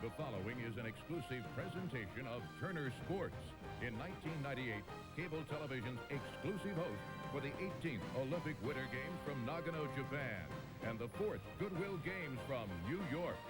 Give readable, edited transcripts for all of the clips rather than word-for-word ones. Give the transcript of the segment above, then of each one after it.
The following is an exclusive presentation of Turner Sports. In 1998, cable television's exclusive host for the 18th Olympic Winter Games from Nagano, Japan, and the 4th Goodwill Games from New York.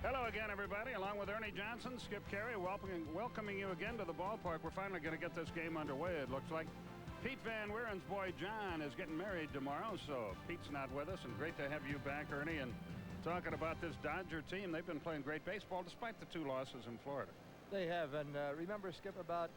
Hello again, everybody. Along with Ernie Johnson, Skip Carey, welcoming you again to the ballpark. We're finally going to get this game underway, it looks like. Pete Van Weeren's boy John is getting married tomorrow, so Pete's not with us. And great to have you back, Ernie, and talking about this Dodger team. They've been playing great baseball despite the 2 losses in Florida. They have, and remember, Skip, about,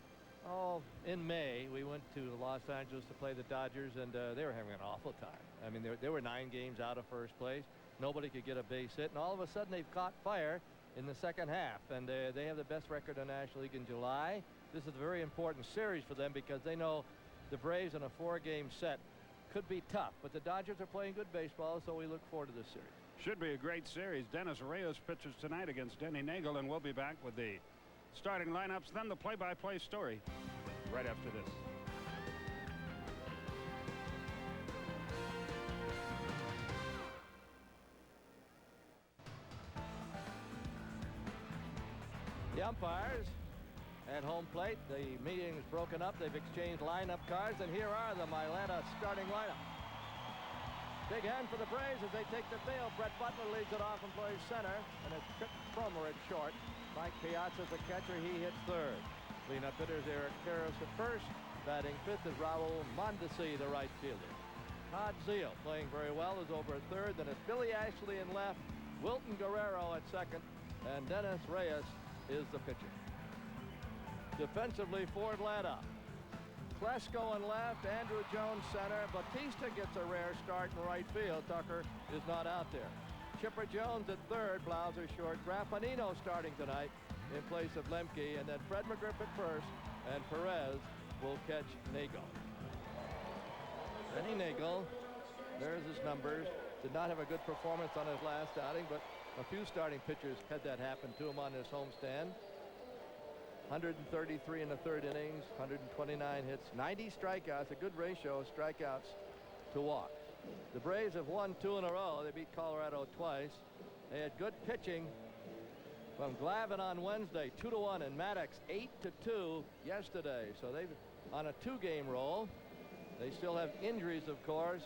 in May, we went to Los Angeles to play the Dodgers, and they were having an awful time. I mean, they were 9 games out of first place. Nobody could get a base hit, and all of a sudden they've caught fire in the second half, and they have the best record in the National League in July. This is a very important series for them because they know the Braves in a 4-game set could be tough, but the Dodgers are playing good baseball, so we look forward to this series. Should be a great series. Dennis Reyes pitches tonight against Denny Neagle, and we'll be back with the starting lineups, then the play-by-play story right after this. The umpires at home plate. The meeting is broken up. They've exchanged lineup cards, and here are the Atlanta starting lineup. Big hand for the Braves as they take the field. Brett Butler leads it off and plays center, and it's Trip Cromer at short. Mike Piazza's the catcher. He hits third. Cleanup hitters Eric Karras at first. Batting fifth is Raul Mondesi, the right fielder. Todd Zeile, playing very well, is over at third. Then it's Billy Ashley in left, Wilton Guerrero at second, and Dennis Reyes is the pitcher. Defensively for Atlanta, Klesko in left, Andrew Jones center. Batista gets a rare start in right field. Tucker is not out there. Chipper Jones at third, Blauser short. Graffanino starting tonight in place of Lemke, and then Fred McGriff at first, and Perez will catch Neagle. Denny Neagle, there's his numbers. Did not have a good performance on his last outing, but a few starting pitchers had that happen to him on his homestand. 133 in the third innings, 129 hits, 90 strikeouts, a good ratio of strikeouts to walks. The Braves have won 2 in a row. They beat Colorado twice. They had good pitching from Glavine on Wednesday, 2-1, and Maddox 8-2 yesterday. So they've on a 2-game roll. They still have injuries, of course.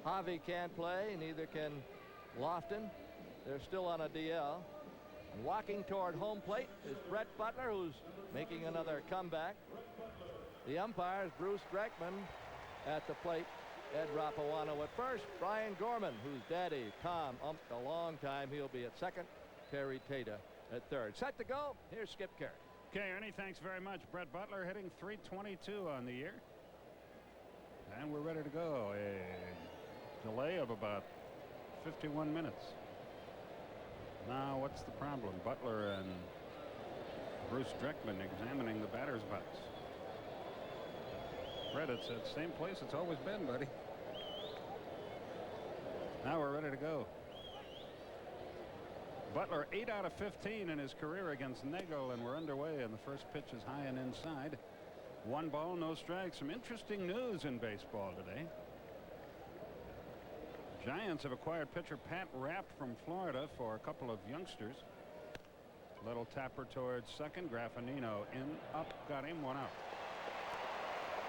Javi can't play, neither can Lofton. They're still on a DL. And walking toward home plate is Brett Butler, who's making another comeback. The umpires, Bruce Dreckman at the plate, Ed Rapawano at first. Brian Gorman, whose daddy, Tom, umped a long time. He'll be at second. Terry Tata at third. Set to go. Here's Skip Carey. Okay, Ernie, thanks very much. Brett Butler hitting .322 on the year. And we're ready to go. A delay of about 51 minutes. Now, what's the problem? Butler and Bruce Dreckman examining the batter's box. Brett, it's at the same place it's always been, buddy. Now we're ready to go. Butler 8 out of 15 in his career against Neagle, and we're underway, and the first pitch is high and inside. 1 ball, no strikes. Some interesting news in baseball today. Giants have acquired pitcher Pat Rapp from Florida for a couple of youngsters. Little tapper towards second. Graffanino in, up, got him, 1 out.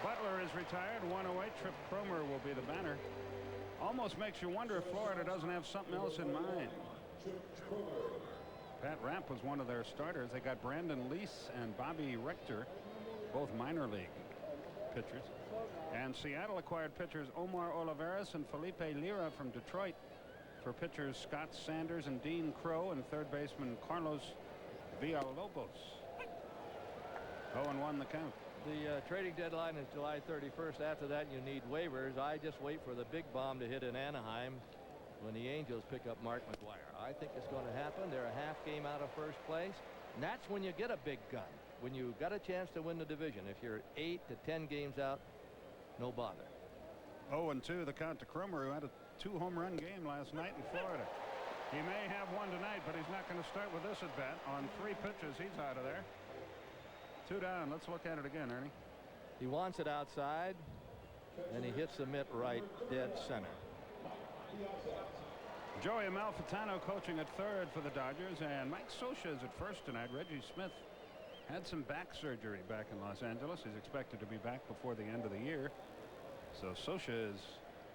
Butler is retired, 1 away. Trip Cromer will be the batter. Almost makes you wonder if Florida doesn't have something else in mind. Pat Rapp was one of their starters. They got Brandon Lease and Bobby Rector, both minor league pitchers. And Seattle acquired pitchers Omar Olivares and Felipe Lira from Detroit for pitchers Scott Sanders and Dean Crow and third baseman Carlos Villalobos. 0-1 the count. The trading deadline is July 31st. After that, you need waivers. I just wait for the big bomb to hit in Anaheim when the Angels pick up Mark McGwire. I think it's going to happen. They're a half game out of first place. And that's when you get a big gun, when you got a chance to win the division. If you're 8 to 10 games out, no bother. 0-2 the count to Cromer, who had a 2-home-run game last night in Florida. He may have one tonight, but he's not going to start with this at bat. On 3 pitches, he's out of there. 2 down. Let's look at it again, Ernie. He wants it outside, and he hits the mitt right dead center. Joey Amalfitano coaching at third for the Dodgers, and Mike Scioscia is at first tonight. Reggie Smith had some back surgery back in Los Angeles. He's expected to be back before the end of the year. So Scioscia is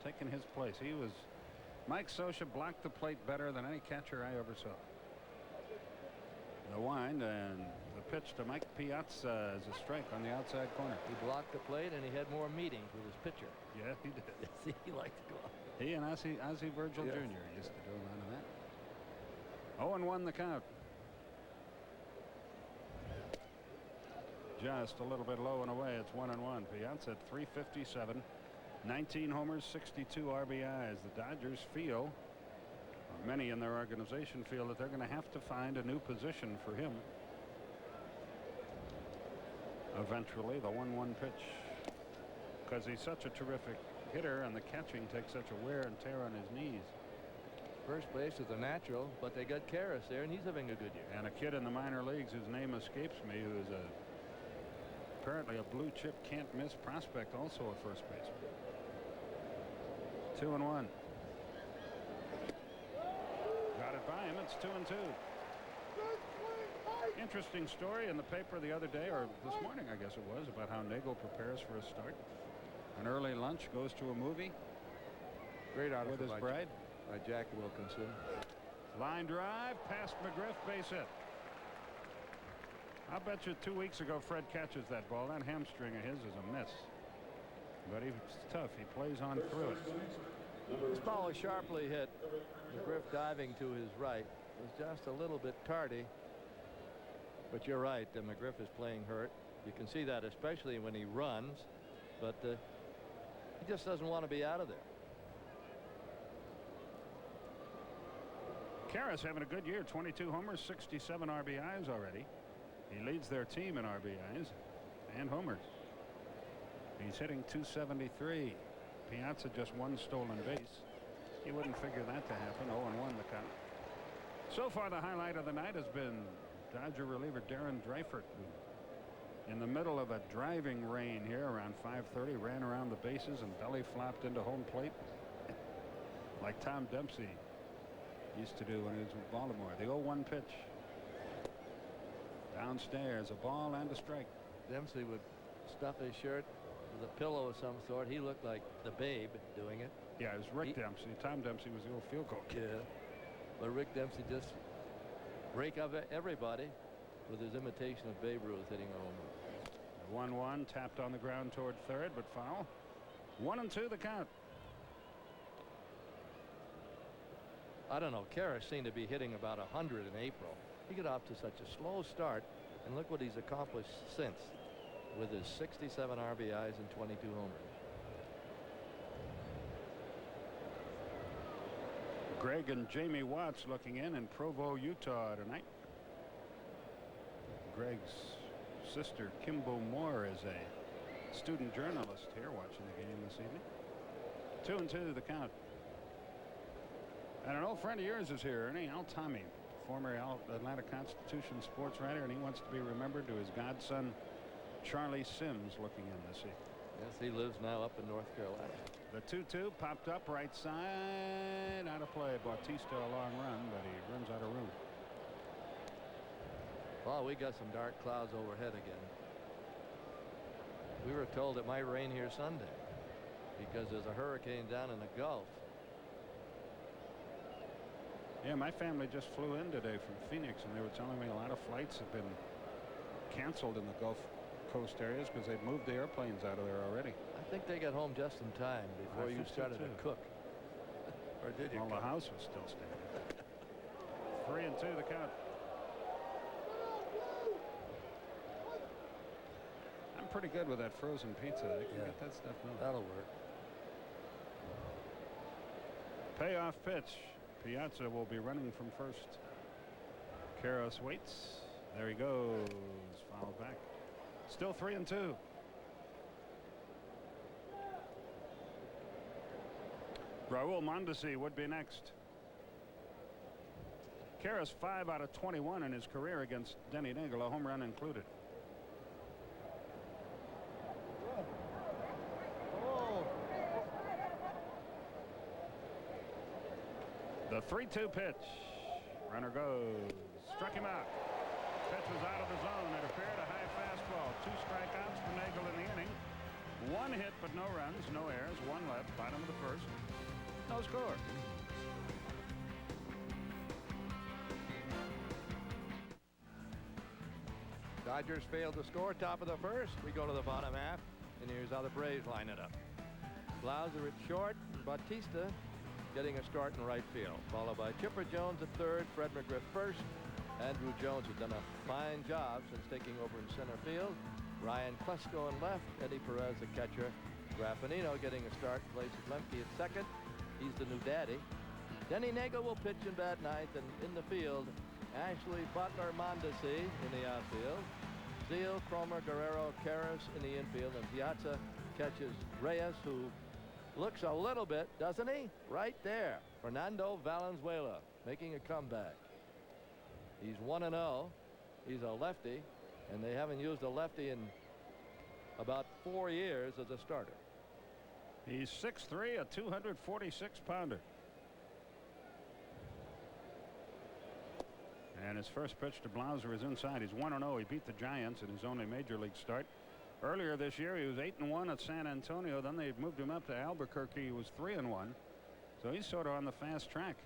taking his place. Mike Scioscia blocked the plate better than any catcher I ever saw. The wind and the pitch to Mike Piazza is a strike on the outside corner. He blocked the plate, and he had more meetings with his pitcher. Yeah, he did. He liked to go out. He and Ozzie Virgil Jr. used to do a lot of that. 0-1 the count. Just a little bit low and away. It's 1-1. Piazza at 357. 19 homers, 62 RBIs. The Dodgers feel, or many in their organization feel, that they're going to have to find a new position for him. Eventually, the 1-1 pitch, because he's such a terrific hitter, and the catching takes such a wear and tear on his knees. First base is a natural, but they got Karras there, and he's having a good year. And a kid in the minor leagues whose name escapes me, who is apparently a blue chip can't miss prospect, also a first baseman. 2-1. Got it by him. It's 2-2. Interesting story in the paper the other day, or this morning I guess it was, about how Neagle prepares for a start. An early lunch, goes to a movie. Great article with his bride. By Jack Wilkinson. Line drive past McGriff, base hit. I'll bet you 2 weeks ago Fred catches that ball. That hamstring of his is a miss. But he's tough. He plays on through it. This ball was sharply hit. McGriff diving to his right was just a little bit tardy. But you're right. McGriff is playing hurt. You can see that especially when he runs. But he just doesn't want to be out of there. Karras having a good year. 22 homers, 67 RBIs already. He leads their team in RBIs and homers. He's hitting .273. Piazza just 1 stolen base. He wouldn't figure that to happen. 0-1 the count. So far the highlight of the night has been Dodger reliever Darren Dreifert, who in the middle of a driving rain here around 5:30 ran around the bases and belly flopped into home plate like Tom Dempsey used to do when he was with Baltimore. The 0-1 pitch. Downstairs, a ball and a strike. Dempsey would stuff his shirt with a pillow of some sort. He looked like the Babe doing it. Yeah, it was Rick Dempsey. Tom Dempsey was the old field goal kid. Yeah. But Rick Dempsey just break up everybody with his imitation of Babe Ruth hitting a home run. 1-1, tapped on the ground toward third, but foul. 1-2 the count. I don't know. Karras seemed to be hitting about 100 in April. He got off to such a slow start, and look what he's accomplished since with his 67 RBIs and 22 homers. Greg and Jamie Watts looking in Provo, Utah tonight. Greg's sister Kimbo Moore is a student journalist here watching the game this evening. 2-2 the count. And an old friend of yours is here, Ernie. Al Tommy, former Atlanta Constitution sports writer, and he wants to be remembered to his godson Charlie Sims looking in this evening. Yes, he lives now up in North Carolina. The 2-2 popped up right side, out of play. Bautista a long run, but he runs out of room. Well, we got some dark clouds overhead again. We were told it might rain here Sunday because there's a hurricane down in the Gulf. Yeah, my family just flew in today from Phoenix, and they were telling me a lot of flights have been canceled in the Gulf Coast areas because they've moved the airplanes out of there already. I think they got home just in time before you started to cook. Or did you? Well, the house was still standing. 3-2 the count. I'm pretty good with that frozen pizza. I can get that stuff going. That'll work. Payoff pitch. Piazza will be running from first. Karras waits. There he goes. Fouled back. Still 3-2. Raul Mondesi would be next. Karras 5 out of 21 in his career against Denny Neagle, a home run included. The 3-2 pitch. Runner goes. Struck him out. Pitch was out of the zone. It appeared a high fastball. 2 strikeouts for Neagle in the inning. 1 hit but no runs, no errors. 1 left. Bottom of the first. No score. Dodgers failed to score top of the first. We go to the bottom half, and here's how the Braves line it up. Blauser at short, Bautista getting a start in right field, followed by Chipper Jones at third, Fred McGriff first. Andrew Jones has done a fine job since taking over in center field. Ryan Klesko in left, Eddie Perez the catcher. Graffinino getting a start in place of Lemke at second. He's the new daddy. Denny Neagle will pitch in bat ninth, and in the field, Ashley, Butler, Mondesi in the outfield. Zeal, Cromer, Guerrero, Karras in the infield, and Piazza catches Reyes, who looks a little bit, doesn't he? Right there. Fernando Valenzuela making a comeback. He's 1-0. He's a lefty, and they haven't used a lefty in about 4 years as a starter. He's 6'3", a 246-pounder. And his first pitch to Blauser is inside. He's 1-0. He beat the Giants in his only major league start. Earlier this year, he was 8-1 at San Antonio. Then they moved him up to Albuquerque. He was 3-1. So he's sort of on the fast track.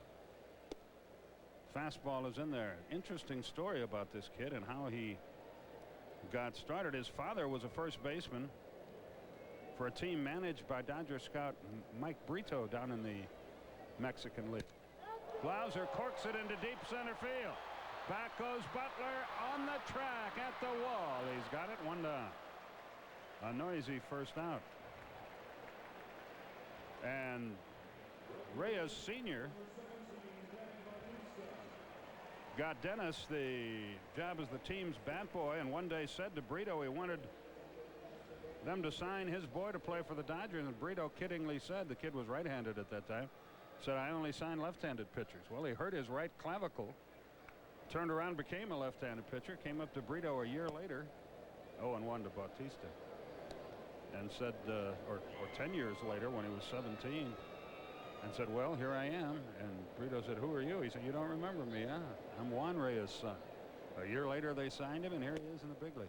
Fastball is in there. Interesting story about this kid and how he got started. His father was a first baseman for a team managed by Dodger scout Mike Brito down in the Mexican League. Blauser corks it into deep center field. Back goes Butler on the track at the wall. He's got it. 1 down. A noisy first out. And Reyes Sr. got Dennis the job as the team's bat boy, and one day said to Brito he wanted them to sign his boy to play for the Dodgers, and Brito kiddingly said, the kid was right-handed at that time, said, I only sign left-handed pitchers. Well, he hurt his right clavicle, turned around, became a left-handed pitcher, came up to Brito a year later, 0-1 to Bautista, and said, or 10 years later when he was 17, and said, well, here I am. And Brito said, who are you? He said, you don't remember me, huh? I'm Juan Reyes' son. A year later they signed him, and here he is in the big league.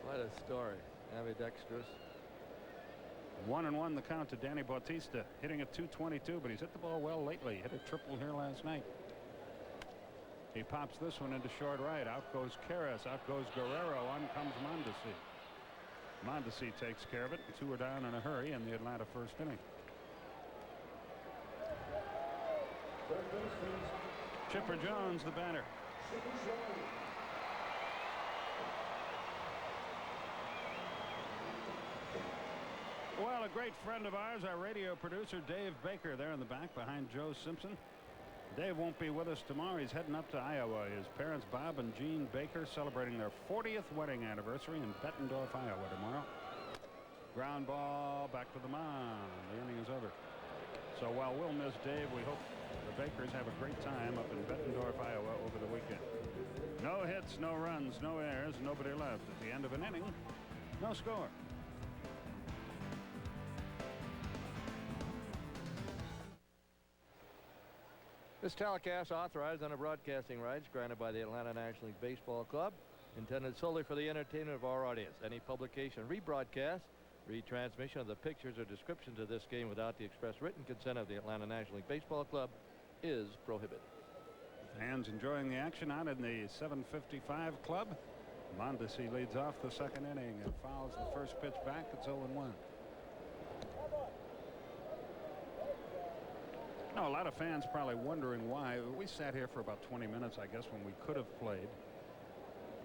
What a story. Ambidextrous. 1-1 the count to Danny Bautista, hitting at .222, but he's hit the ball well lately. Hit a triple here last night. He pops this one into short right. Out goes Karras. Out goes Guerrero. On comes Mondesi. Mondesi takes care of it. 2 are down in a hurry in the Atlanta first inning. Chipper Jones, the batter. Well, a great friend of ours, our radio producer, Dave Baker, there in the back behind Joe Simpson. Dave won't be with us tomorrow. He's heading up to Iowa. His parents, Bob and Jean Baker, celebrating their 40th wedding anniversary in Bettendorf, Iowa tomorrow. Ground ball back to the mound. The inning is over. So while we'll miss Dave, we hope the Bakers have a great time up in Bettendorf, Iowa over the weekend. No hits, no runs, no errors, nobody left. At the end of an inning, no score. This telecast authorized under broadcasting rights granted by the Atlanta National League Baseball Club, intended solely for the entertainment of our audience. Any publication, rebroadcast, retransmission of the pictures or descriptions of this game without the express written consent of the Atlanta National League Baseball Club is prohibited. Fans enjoying the action out in the 755 club. Mondesi leads off the second inning and fouls the first pitch back. It's 0-1. Now, a lot of fans probably wondering why. We sat here for about 20 minutes, I guess, when we could have played.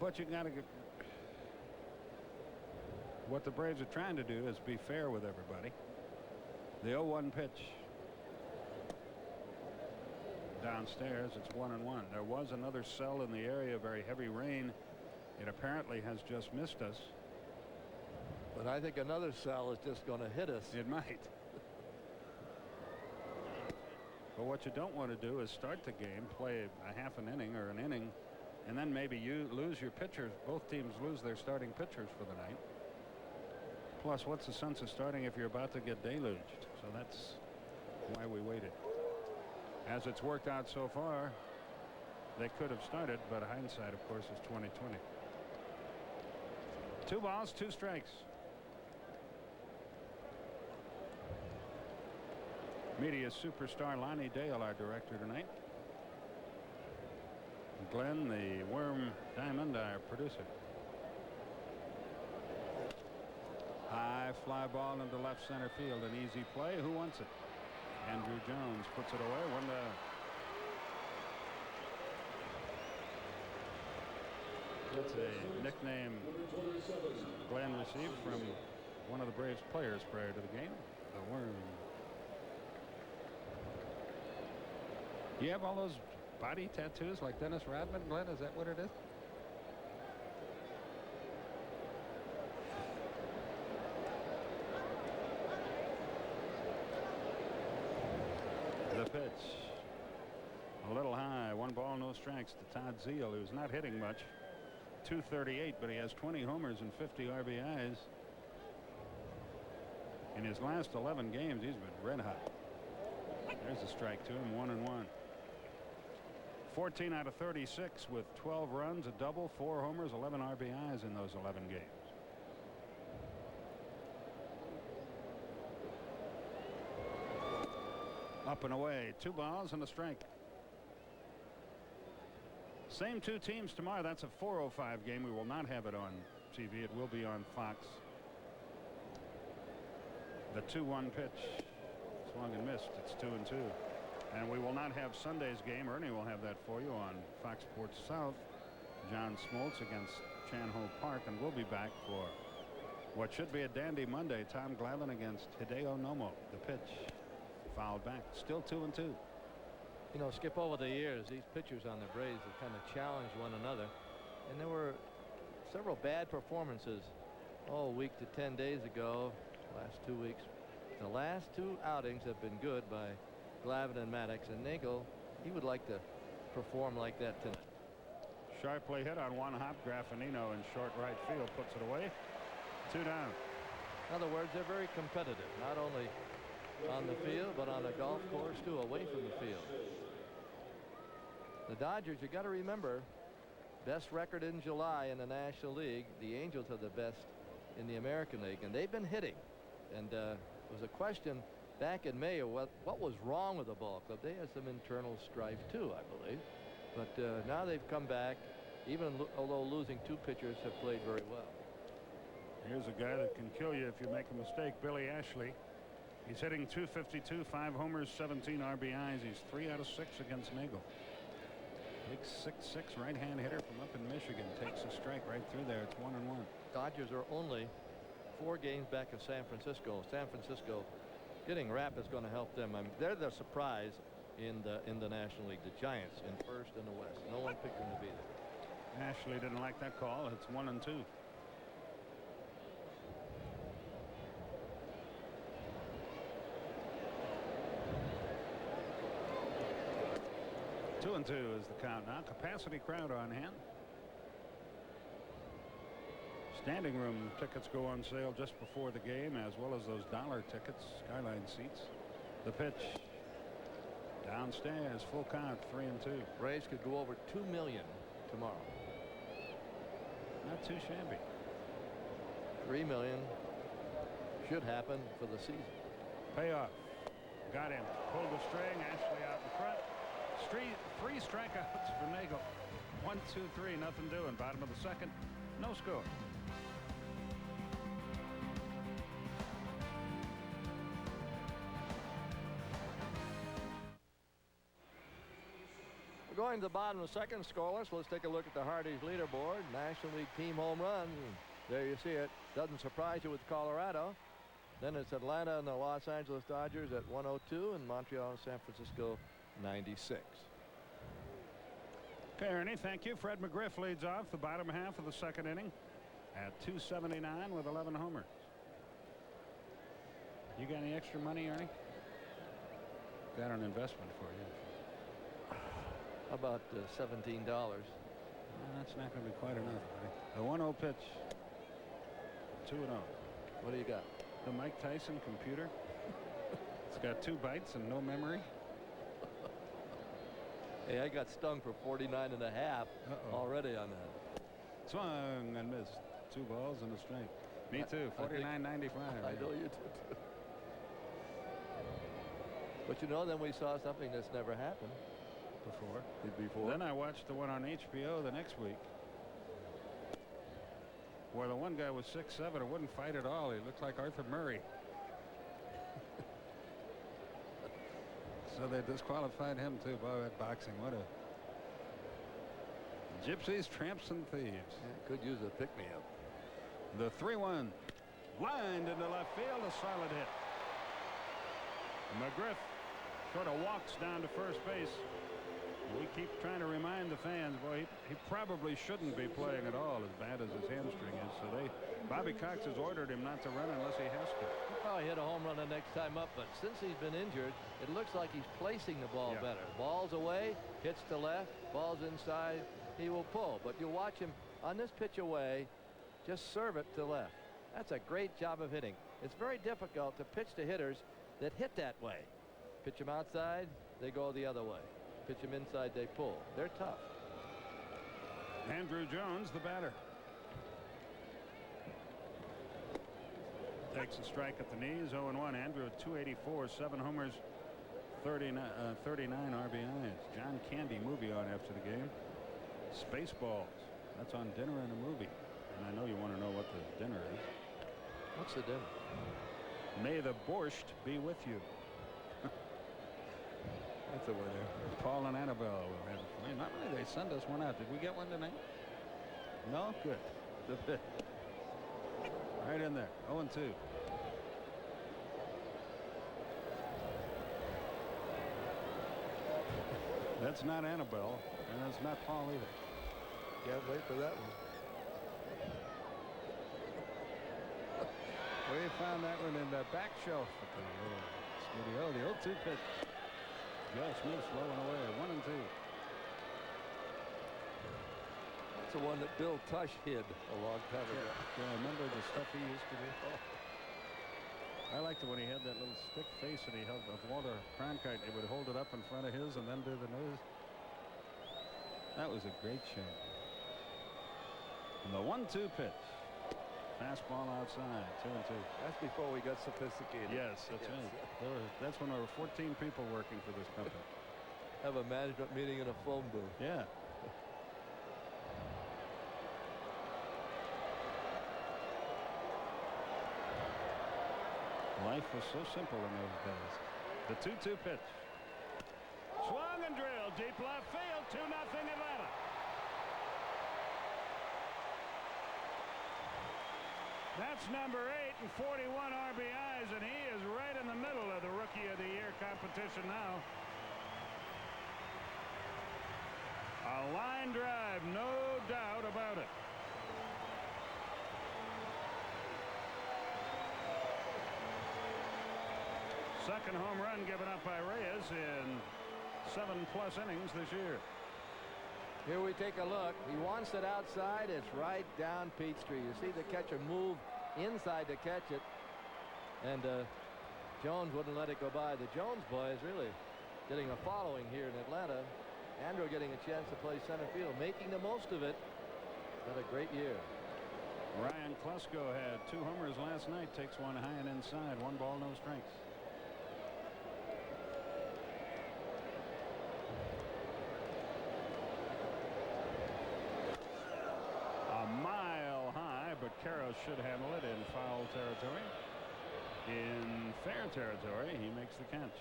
But you got to get. what the Braves are trying to do is be fair with everybody. The 0-1 pitch. Downstairs, it's 1-1. There was another cell in the area, very heavy rain. It apparently has just missed us. But I think another cell is just going to hit us. It might. But what you don't want to do is start the game, play a half an inning or an inning, and then maybe you lose your pitchers. Both teams lose their starting pitchers for the night. Plus, what's the sense of starting if you're about to get deluged? So that's why we waited. As it's worked out so far, they could have started, but hindsight, of course, is 20/20. 2 balls, 2 strikes. Media superstar Lonnie Dale, our director tonight. Glenn, the Worm Diamond, our producer. High fly ball into left center field, an easy play. Who wants it? Andrew Jones puts it away. 1 down. That's a nickname Glenn received from one of the Braves players prior to the game, the Worm. You have all those body tattoos like Dennis Rodman, Glenn? Is that what it is? The pitch. A little high. 1 ball, no strikes to Todd Zeile, who's not hitting much. 238, but he has 20 homers and 50 RBIs. In his last 11 games, he's been red hot. There's a strike to him. 1-1. 14 out of 36 with 12 runs, a double, 4 homers, 11 RBIs in those 11 games. Up and away. 2 balls and a strike. Same 2 teams tomorrow. That's a 4:05 game. We will not have it on TV. It will be on Fox. The 2-1 pitch. Swung and missed. It's 2-2. And we will not have Sunday's game. Ernie will have that for you on Fox Sports South. John Smoltz against Chan Ho Park, and we'll be back for what should be a dandy Monday. Tom Glavine against Hideo Nomo. The pitch fouled back. Still 2-2. You know, Skip, over the years, these pitchers on the Braves have kind of challenged one another, and there were several bad performances. Oh, a week to 10 days ago, last 2 weeks. The last 2 outings have been good by Glavine and Maddox, and Neagle, he would like to perform like that tonight. Sharply hit on 1 hop. Graffinino in short right field puts it away. 2 down. In other words, they're very competitive, not only on the field, but on a golf course too, away from the field. The Dodgers, you got to remember, best record in July in the National League. The Angels are the best in the American League, and they've been hitting. And there was a question back in May of what was wrong with the ball club. They had some internal strife too, I believe. But now they've come back, even although losing 2 pitchers, have played very well. Here's a guy that can kill you if you make a mistake. Billy Ashley. He's hitting .252, 5 homers, 17 RBIs. He's 3 out of 6 against Neagle. Big 6'6" right-hand hitter from up in Michigan takes a strike right through there. It's 1-1. Dodgers are only 4 games back of San Francisco. San Francisco getting Rapp is going to help them. I mean, they're the surprise in the National League. The Giants in first in the West. No one picked them to be there. Ashley didn't like that call. It's 1-2. Two and 2 is the count now. Capacity crowd on hand. Standing room tickets go on sale just before the game, as well as those dollar tickets, Skyline seats. The pitch downstairs, full count, 3-2. Braves could go over 2 million tomorrow. Not too shabby. 3 million should happen for the season. Payoff. Got him. Pulled the string. Ashley out in front. 3 strikeouts for Neagle. 1, 2, 3, nothing doing. Bottom of the second, no score. We're going to the bottom of the second, scoreless. Let's take a look at the Hardy's leaderboard. National League team home runs. There you see it. Doesn't surprise you with Colorado. Then it's Atlanta and the Los Angeles Dodgers at 102, and Montreal and San Francisco 96. Okay, Ernie, thank you. Fred McGriff leads off the bottom half of the second inning at 279 with 11 homers. You got any extra money, Ernie? Got an investment for you. How about $17? That's not going to be quite enough. The 1-0 pitch. 2-0. What do you got? The Mike Tyson computer. It's got 2 bytes and no memory. Hey, I got stung for 49 and a half already on that. Swung and missed. 2 balls and a strike. Me too. 49.95. I know you did too. But you know, then we saw something that's never happened before. Then I watched the one on HBO the next week, where the one guy was 6'7" and wouldn't fight at all. He looked like Arthur Murray. So they disqualified him too. Boy, that boxing, what a gypsies, tramps, and thieves. Yeah, could use a pick-me-up. The 3-1 lined into left field, a solid hit. McGriff sort of walks down to first base. We keep trying to remind the fans, boy, he probably shouldn't be playing at all, as bad as his hamstring is. So Bobby Cox has ordered him not to run unless he has to. He'll probably hit a home run the next time up, but since he's been injured, it looks like he's placing the ball better. Ball's away, hits to left, ball's inside, he will pull. But you watch him on this pitch away, just serve it to left. That's a great job of hitting. It's very difficult to pitch to hitters that hit that way. Pitch them outside, they go the other way. Pitch them inside, they pull. They're tough. Andrew Jones, the batter. Takes a strike at the knees. 0-1. Andrew at 284, 7 homers, 39 RBIs. John Candy movie on after the game. Spaceballs. That's on Dinner and a Movie. And I know you want to know what the dinner is. What's the dinner? May the borscht be with you. That's a winner. Paul and Annabelle will have it for you. Normally they send us one out. Did we get one tonight? No? Good. Right in there. 0-2. That's not Annabelle, and that's not Paul either. Can't wait for that one. We found that one in the back shelf at the studio. The 0-2 pitch. Joe Smith slowing away. 1-2. It's the one that Bill Tush hid a long time ago. Yeah, remember the stuff he used to do? I liked it when he had that little stick face that he held of Walter Cronkite. He would hold it up in front of his and then do the nose. That was a great show. And the 1-2 pitch. Fastball outside. 2-2. That's before we got sophisticated. Yes, that's right. That's when there were 14 people working for this company. Have a management meeting in a phone booth. Yeah. Life was so simple in those days. The 2-2 pitch. Swung and drilled deep left field. 2-0 Atlanta. That's number 8 and 41 RBIs, and he is right in the middle of the Rookie of the Year competition now. A line drive, no doubt about it. Second home run given up by Reyes in 7+ innings this year. Here we take a look. He wants it outside. It's right down Peachtree. You see the catcher move inside to catch it, and Jones wouldn't let it go by. The Jones boys really getting a following here in Atlanta. Andrew getting a chance to play center field, making the most of it. Had a great year. Ryan Klesko had 2 homers last night. Takes one high and inside. 1 ball, no strikes. But Karros should handle it in foul territory. In fair territory, he makes the catch.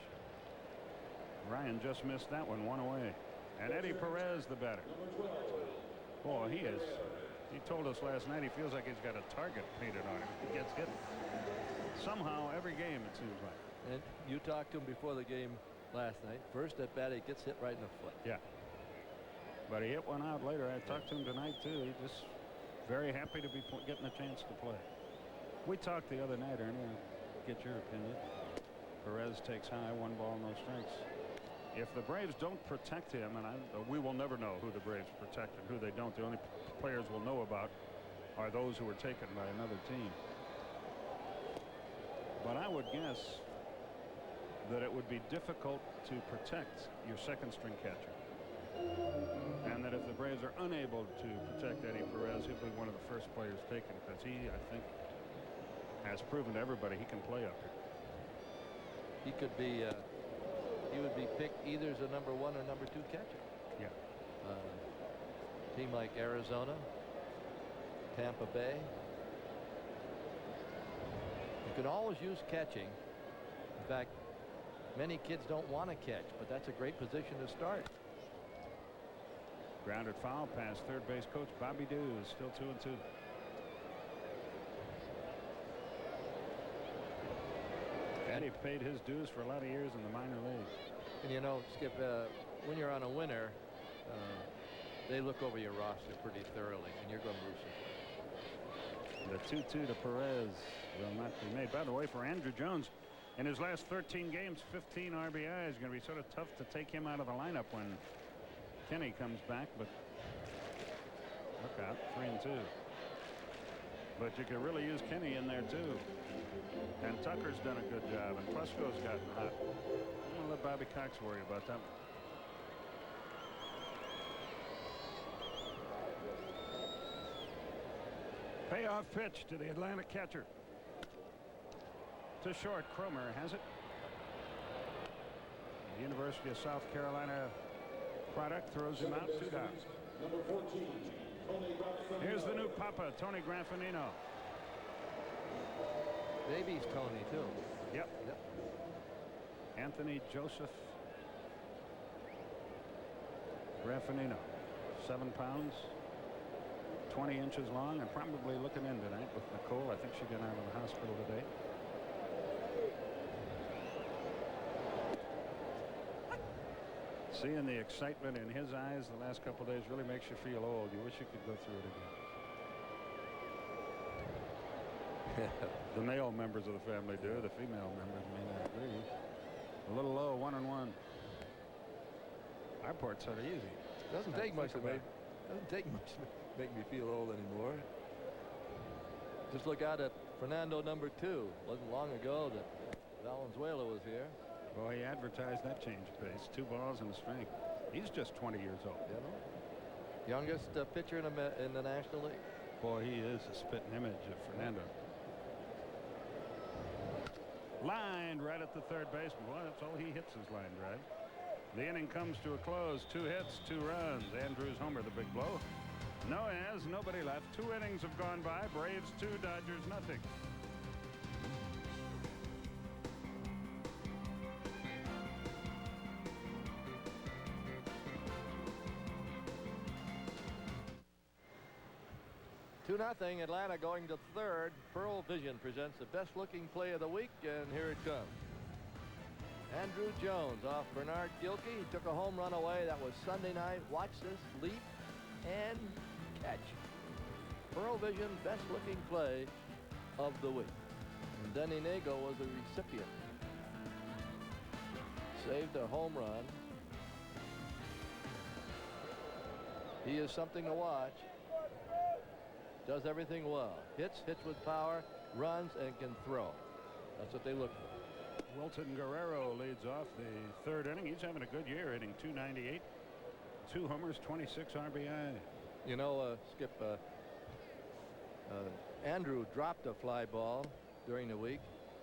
Ryan just missed that one away. And Eddie Perez, the batter. Boy, he is He told us last night he feels like he's got a target painted on him. He gets hit somehow every game, it seems like. And you talked to him before the game last night. First at bat, he gets hit right in the foot. Yeah. But he hit one out later. I talked to him tonight, too. He just very happy to be getting a chance to play. We talked the other night, Ernie. Get your opinion. Perez takes high, 1 ball, no strikes. If the Braves don't protect him, and we will never know who the Braves protect and who they don't. The only players we'll know about are those who were taken by another team. But I would guess that it would be difficult to protect your second-string catcher. And that if the Braves are unable to protect Eddie Perez, he'll be one of the first players taken, because he, I think, has proven to everybody he can play up here. He could be, he would be picked either as a number 1 or number 2 catcher. Yeah. Team like Arizona, Tampa Bay. You can always use catching. In fact, many kids don't want to catch, but that's a great position to start. Grounded foul past third base coach Bobby Dews. Still 2-2. Eddie paid his dues for a lot of years in the minor leagues. And you know, Skip, when you're on a winner, they look over your roster pretty thoroughly, and you're going to lose some. The 2-2 to Perez will not be made. By the way, for Andrew Jones, in his last 13 games, 15 RBIs. Going to be sort of tough to take him out of the lineup when Kenny comes back, but look out, 3-2. But you could really use Kenny in there too. And Tucker's done a good job, and Fusco's gotten hot. I'm gonna let Bobby Cox worry about that. Payoff pitch to the Atlanta catcher. To short. Cromer has it. The University of South Carolina product throws him out, 2 down. Number 14, Tony Granfanino. Here's the new Papa, Tony Granfanino. Baby's Tony too. Yep. Anthony Joseph Granfanino, 7 pounds, 20 inches long, and probably looking in tonight with Nicole. I think she got out of the hospital today. Seeing the excitement in his eyes the last couple of days really makes you feel old. You wish you could go through it again. The male members of the family do. The female members may not agree. A little low, 1-1. Our part's sort of easy. Doesn't take much to make me feel old anymore. Just look out at Fernando number 2. Wasn't long ago that Valenzuela was here. Well, he advertised that change of pace. 2 balls and a strike. He's just 20 years old. You know? Youngest pitcher in the National League. Boy, he is a spitting image of Fernando. Lined right at the third baseman. Well, that's all he hits is line drive. The inning comes to a close. 2 hits, 2 runs. Andrews homer, the big blow. No as, nobody left. 2 innings have gone by. Braves 2, Dodgers nothing. Nothing. Atlanta going to third. Pearl Vision presents the best looking play of the week, and here it comes. Andrew Jones off Bernard Gilkey. He took a home run away. That was Sunday night. Watch this leap and catch. Pearl Vision best looking play of the week. And Denny Neagle was the recipient. Saved a home run. He is something to watch. Does everything well. Hits with power, runs, and can throw. That's what they look for. Wilton Guerrero leads off the 3rd inning. He's having a good year, hitting .298, 2 homers, 26 RBI. You know, Skip, Andrew dropped a fly ball during the week.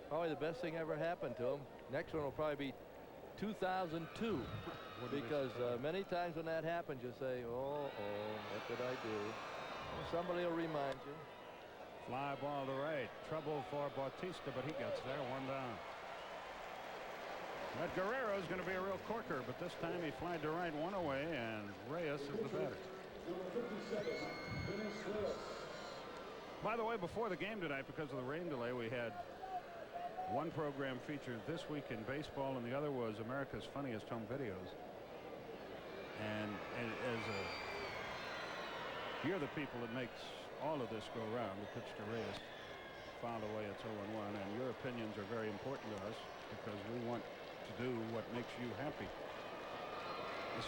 Probably the best thing ever happened to him. Next one will probably be 2002. Because many times when that happens, you say, oh, what did I do? Somebody will remind you. Fly ball to right. Trouble for Bautista, but he gets there, 1 down. But Guerrero's going to be a real corker, but this time he flied to right, 1 away, and Reyes is the batter. Number 57, Denny Neagle. By the way, before the game tonight, because of the rain delay, we had one program featured This Week in Baseball, and the other was America's Funniest Home Videos. And you're the people that makes all of this go round. The pitch to Reyes fouled away at 0-1, and your opinions are very important to us because we want to do what makes you happy.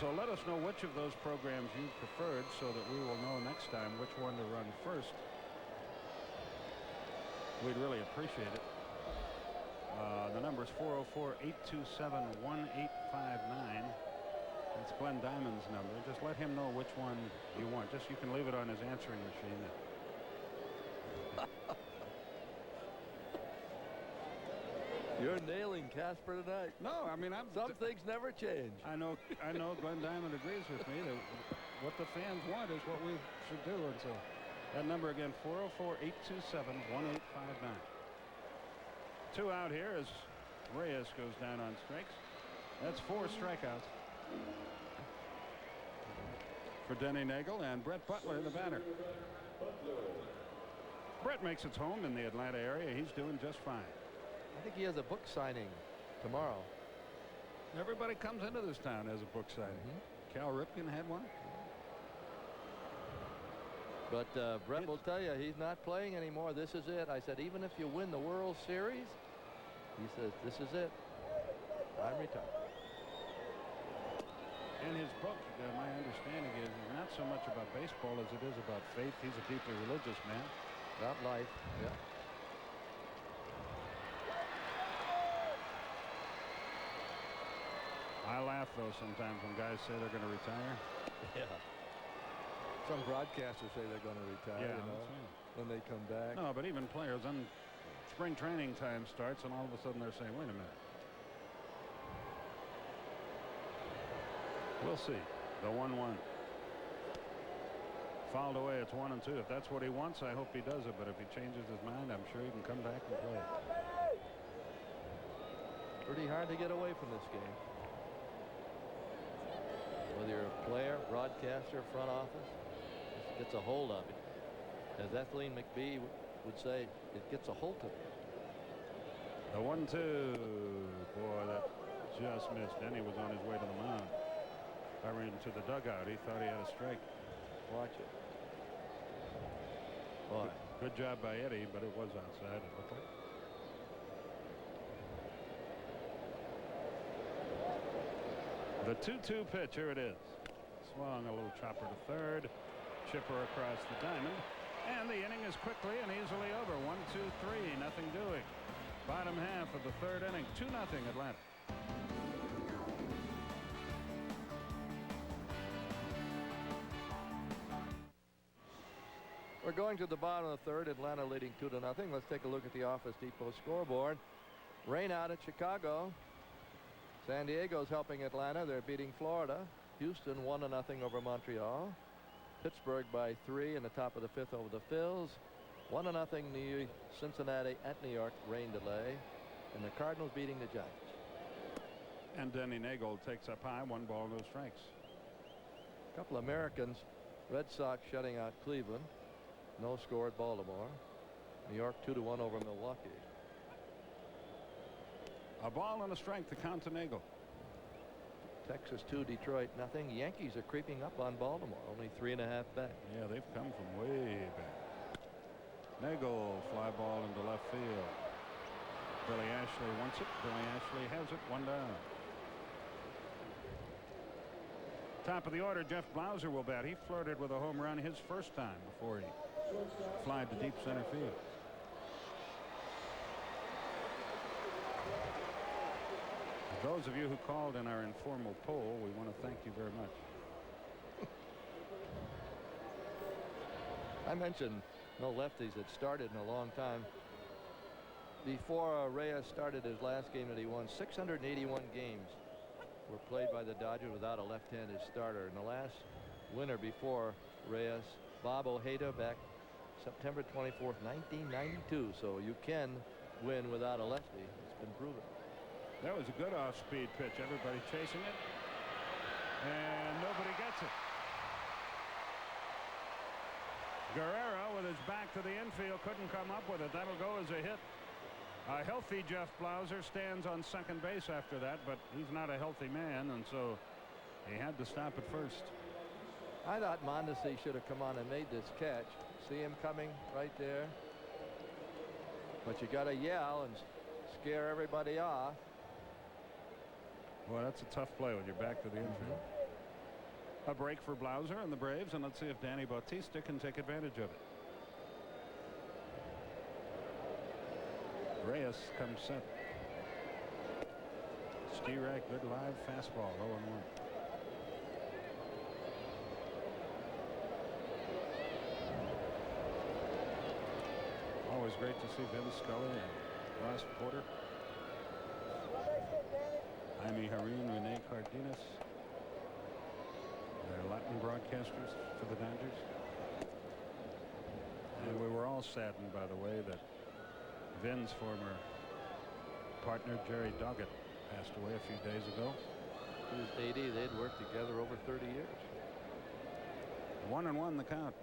So let us know which of those programs you preferred so that we will know next time which one to run first. We'd really appreciate it. The number is 404-827-1859. That's Glenn Diamond's number. Just let him know which one you want. Just you can leave it on his answering machine. You're nailing Casper tonight. No, I mean Some things never change. I know Glenn Diamond agrees with me that what the fans want is what we should do. And so that number again, 404-827-1859. 2 out here as Reyes goes down on strikes. That's 4 strikeouts for Denny Neagle, and Brett Butler, the batter. Brett makes its home in the Atlanta area. He's doing just fine. I think he has a book signing tomorrow. Everybody comes into this town as a book signing. Cal Ripken had one. But Brett will tell you he's not playing anymore. This is it. I said, even if you win the World Series, he says, this is it. I'm retired. And his book, my understanding is not so much about baseball as it is about faith. He's a deeply religious man. About life. Yeah. I laugh, though, sometimes when guys say they're going to retire. Yeah. Some broadcasters say they're going to retire, Yeah, you know, that's right. when they come back. No, but even players, then spring training time starts, and all of a sudden they're saying, wait a minute. We'll see. The 1-1. Fouled away. It's 1-2. If that's what he wants, I hope he does it. But if he changes his mind, I'm sure he can come back and play. Pretty hard to get away from this game. Whether you're a player, broadcaster, front office, it gets a hold of it. As Ethelene McBee would say, it gets a hold of it. The 1-2. Boy, that just missed. Denny was on his way to the mound. I ran into the dugout. He thought he had a strike. Watch it. Boy. Good job by Eddie, but it was outside, it looked like. The 2-2 pitch, here it is. Swung a little chopper to third. Chipper across the diamond. And the inning is quickly and easily over. 1-2-3, nothing doing. Bottom half of the third inning, 2-0 Atlanta. We're going to the bottom of the third. Atlanta leading 2-0. Let's take a look at the Office Depot scoreboard. Rain out at Chicago. San Diego's helping Atlanta. They're beating Florida. Houston 1-0 over Montreal. Pittsburgh by 3 in the top of the 5th over the Phils. 1-0 Cincinnati at New York. Rain delay. And the Cardinals beating the Giants. And Denny Neagle takes up high. 1 ball, no strikes. A couple Americans. Red Sox shutting out Cleveland. No score at Baltimore. New York 2-1 over Milwaukee. A ball and a strike to count to Neagle. Texas 2, Detroit nothing. Yankees are creeping up on Baltimore. Only 3.5 back. Yeah, they've come from way back. Neagle, fly ball into left field. Billy Ashley wants it. Billy Ashley has it. 1 down. Top of the order, Jeff Blauser will bat. He flirted with a home run his first time before he flied to deep center field. Those of you who called in our informal poll, we want to thank you very much. I mentioned no lefties that started in a long time. Before Reyes started his last game that he won, 681 games were played by the Dodgers without a left-handed starter. And the last winner before Reyes, Bob Ojeda, back September 24th, 1992. So you can win without a lefty. It's been proven. That was a good off-speed pitch. Everybody chasing it. And nobody gets it. Guerrero with his back to the infield couldn't come up with it. That'll go as a hit. A healthy Jeff Blauser stands on second base after that, but he's not a healthy man, and so he had to stop at first. I thought Mondesi should have come on and made this catch. See him coming right there. But you got to yell and scare everybody off. Well, that's a tough play with your back to the infield. A break for Blauser and the Braves, and let's see if Danny Bautista can take advantage of it. Reyes comes set. Ski rack, good live fastball, 0-1. Always great to see Vince Scully and Ross Porter, Jaime Jarrín, Rene Cardenas, their Latin broadcasters for the Dodgers. And we were all saddened, by the way, that Vin's former partner Jerry Doggett passed away a few days ago. He was 80. They'd worked together over 30 years. 1-1 the count.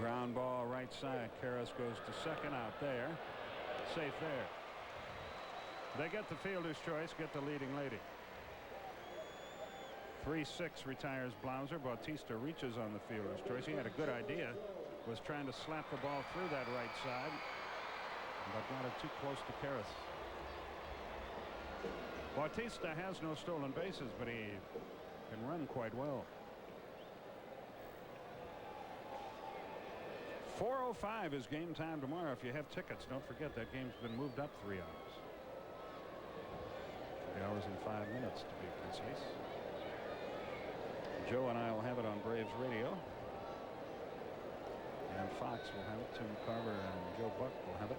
Ground ball right side. Karras goes to second, out there. Safe there. They get the fielder's choice, get the leading lady. 3-6 retires Blauser. Bautista reaches on the fielder's choice. He had a good idea. Was trying to slap the ball through that right side, but got it too close to Karras. Bautista has no stolen bases, but he can run quite well. 4:05 is game time tomorrow. If you have tickets, don't forget that game's been moved up 3 hours. 3 hours and 5 minutes to be precise. Joe and I will have it on Braves radio. And Fox will have it. Tim Carver and Joe Buck will have it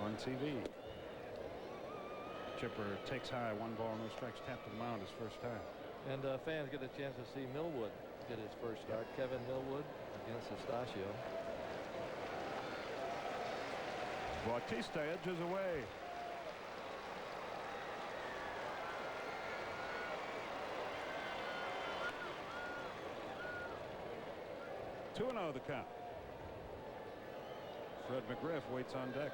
on TV. Chipper takes high, 1 ball, no strikes, tapped to the mound his first time. And fans get a chance to see Millwood get his first start. Kevin Millwood against Estacio. Bautista edges away. Two 2-0 the count. Fred McGriff waits on deck.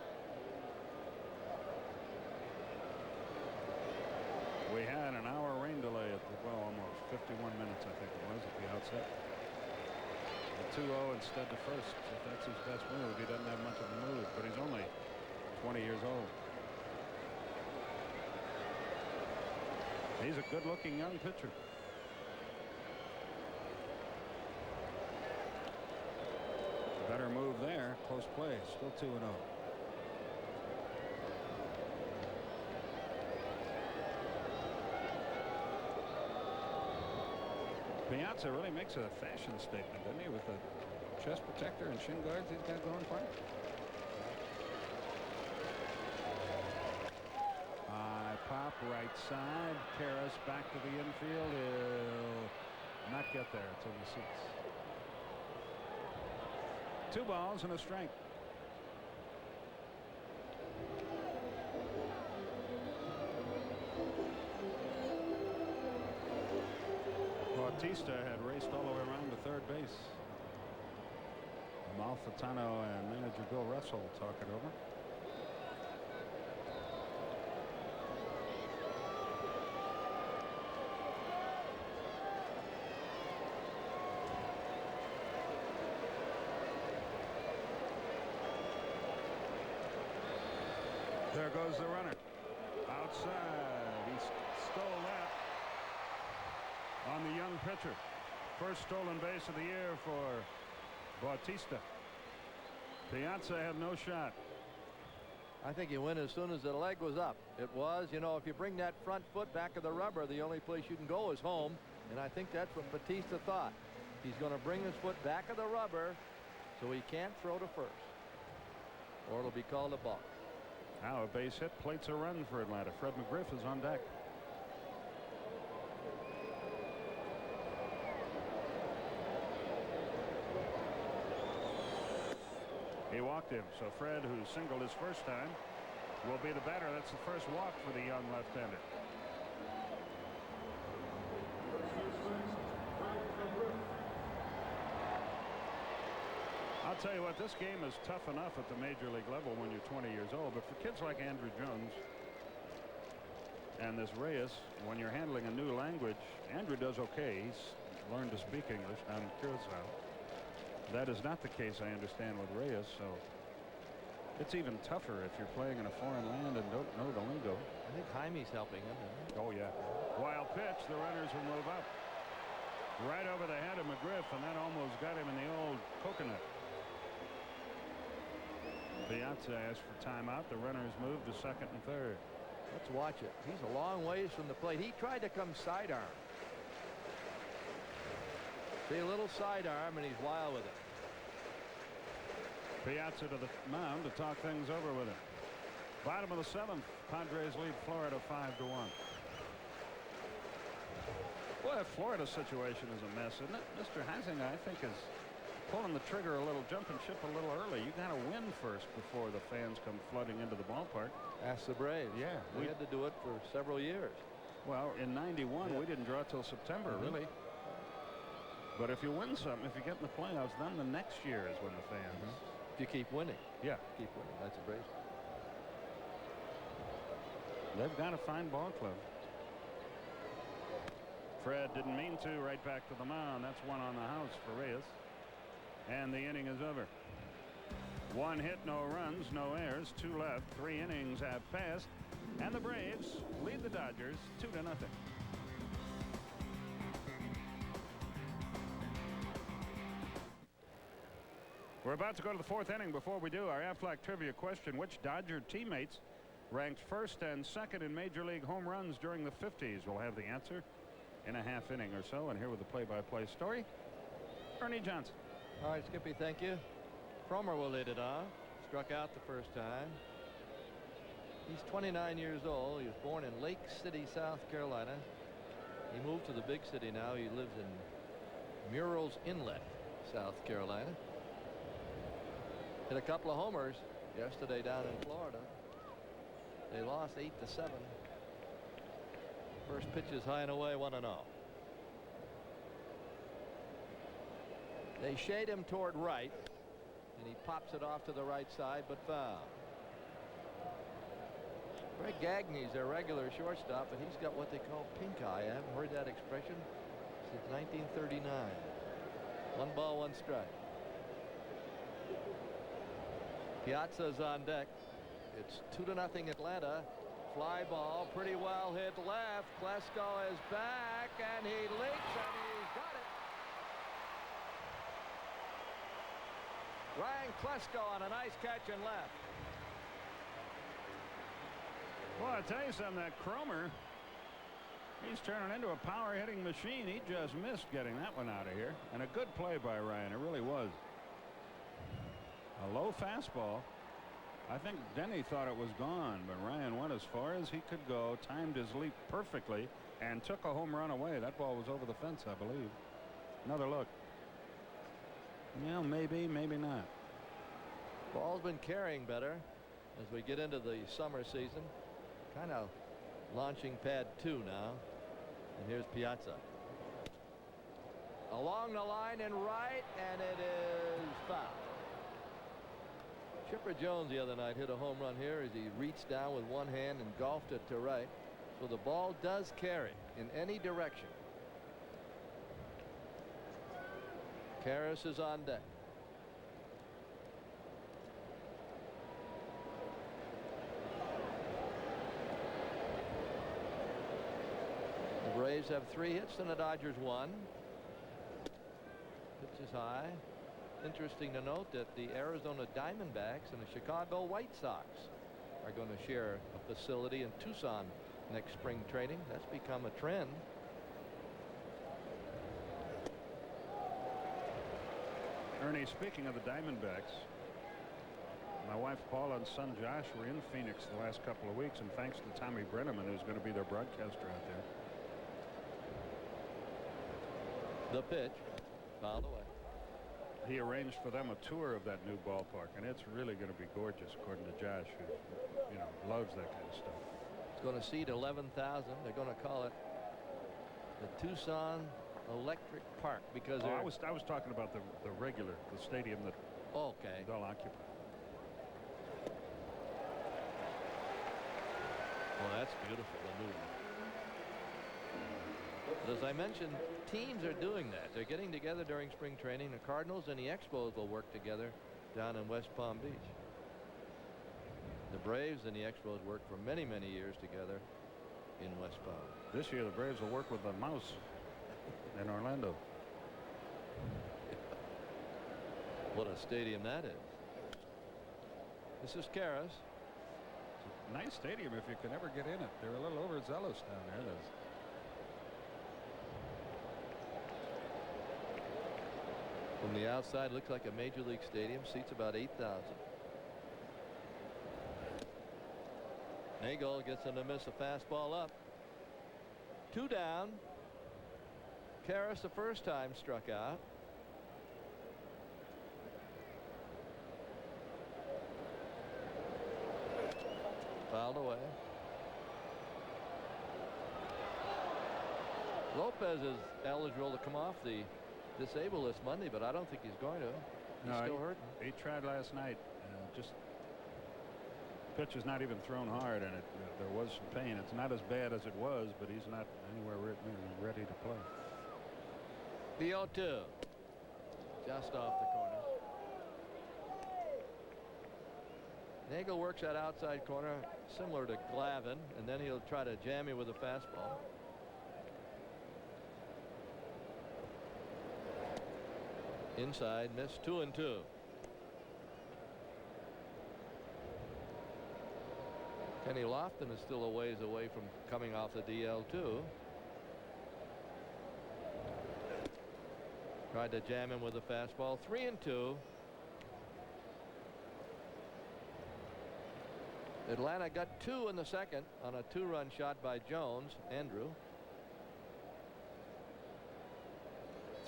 We had an hour rain delay at the, well, almost 51 minutes, I think it was, at the outset. The 2-0 instead to first. If that's his best move, he doesn't have much of a move, but he's only 20 years old. He's a good-looking young pitcher. Better move there. Close play. Still 2-0. Piazza really makes a fashion statement, doesn't he, with the chest protector and shin guards he's got going for him? High pop right side. Karras back to the infield. He'll not get there. It's in the seats. 2 balls and a strike. Bautista had raced all the way around to third base. Malfitano and manager Bill Russell talk it over. There goes the runner. Outside. He stole that on the young pitcher. First stolen base of the year for Bautista. Piazza had no shot. I think he went as soon as the leg was up. It was, you know, if you bring that front foot back of the rubber, the only place you can go is home. And I think that's what Bautista thought. He's going to bring his foot back of the rubber so he can't throw to first, or it'll be called a balk. Now a base hit plates a run for Atlanta. Fred McGriff is on deck. He walked him, so Fred, who singled his first time, will be the batter. That's the first walk for the young left-hander. I'll tell you what, this game is tough enough at the major league level when you're 20 years old, but for kids like Andrew Jones and this Reyes, when you're handling a new language, Andrew does okay. He's learned to speak English down in Curacao. That is not the case, I understand, with Reyes, so it's even tougher if you're playing in a foreign land and don't know the lingo. I think Jaime's helping him. Oh, yeah. Wild pitch. The runners will move up. Right over the head of McGriff, and that almost got him in the old coconut. Piazza asked for timeout. The runners moved to second and third. Let's watch it. He's a long ways from the plate. He tried to come sidearm. See, a little sidearm, and he's wild with it. Piazza to the mound to talk things over with him. Bottom of the seventh. Padres lead Florida 5-1. Well, that Florida situation is a mess, isn't it? Mr. Huizenga, I think, is pulling the trigger a little, jumping ship a little early. You got to win first before the fans come flooding into the ballpark. Ask the Braves. Yeah. We had to do it for several years. Well, in 91, we didn't draw till September, really. But if you win something, if you get in the playoffs, then the next year is when the fans. If you keep winning. Yeah. Keep winning. That's a Braves. They've got a fine ball club. Fred didn't mean to. Right back to the mound. That's one on the house for Reyes. And the inning is over. One hit, no runs, no errors, two left. 3 innings have passed, and the Braves lead the Dodgers 2-0. We're about to go to the 4th inning. Before we do, our Aflac trivia question: which Dodger teammates ranked first and second in Major League home runs during the 50s? We'll have the answer in a half inning or so. And here with the play-by-play story, Ernie Johnson. All right, Skippy, thank you. Cromer will lead it off. Struck out the first time. He's 29 years old. He was born in Lake City, South Carolina. He moved to the big city now. He lives in Murrells Inlet, South Carolina. Hit a couple of homers yesterday down in Florida. They lost 8-7. First pitch is high and away, 1-0. They shade him toward right, and he pops it off to the right side, but foul. Greg Gagney's their regular shortstop, but he's got what they call pink eye. I haven't heard that expression since 1939. 1 ball, 1 strike. Piazza's on deck. It's 2-0 Atlanta. Fly ball, pretty well hit left. Klesko is back, and he leaps, and he's got it. Ryan Klesko on a nice catch and left. Well, I tell you something, that Cromer, he's turning into a power hitting machine. He just missed getting that one out of here. And a good play by Ryan. It really was. A low fastball. I think Denny thought it was gone, but Ryan went as far as he could go, timed his leap perfectly, and took a home run away. That ball was over the fence, I believe. Another look. Well, maybe, maybe not. Ball's been carrying better as we get into the summer season. Kind of launching pad 2 now. And here's Piazza. Along the line and right, and it is foul. Chipper Jones the other night hit a home run here as he reached down with one hand and golfed it to right. So the ball does carry in any direction. Karras is on deck. The Braves have 3 hits and the Dodgers 1. Pitch is high. Interesting to note that the Arizona Diamondbacks and the Chicago White Sox are going to share a facility in Tucson next spring training. That's become a trend. Ernie, speaking of the Diamondbacks, my wife Paula and son Josh were in Phoenix the last couple of weeks, and thanks to Tommy Brenneman, who's going to be their broadcaster out there. The pitch fouled away. he arranged for them a tour of that new ballpark, and it's really going to be gorgeous, according to Josh, who loves that kind of stuff. It's going to seat 11,000. They're going to call it the Tucson Electric Park because I was talking about the stadium that they'll occupy. Oh, that's beautiful, the new one. But as I mentioned, teams are doing that. They're getting together during spring training. The Cardinals and the Expos will work together down in West Palm Beach. The Braves and the Expos worked for many, many years together in West Palm. This year, the Braves will work with the Mouse in Orlando. What a stadium that is. This is Karras. Nice stadium if you can ever get in it. They're a little overzealous down there. From the outside, looks like a major league stadium. Seats about 8,000. Neagle gets him to miss a fastball up. 2 down. Karras the first time struck out. Fouled away. Lopez is eligible to come off the disabled list Monday, but I don't think he's going to. He's still hurting. He tried last night. Just pitch is not even thrown hard, and there was some pain. It's not as bad as it was, but he's not anywhere ready to play. The 0-2. Just off the corner. Neagle works that outside corner similar to Glavine, and then he'll try to jam you with a fastball. Inside, missed. 2-2. Kenny Lofton is still a ways away from coming off the DL too. Tried to jam him with a fastball. 3-2. Atlanta got 2 in the second on a 2-run shot by Jones. Andrew.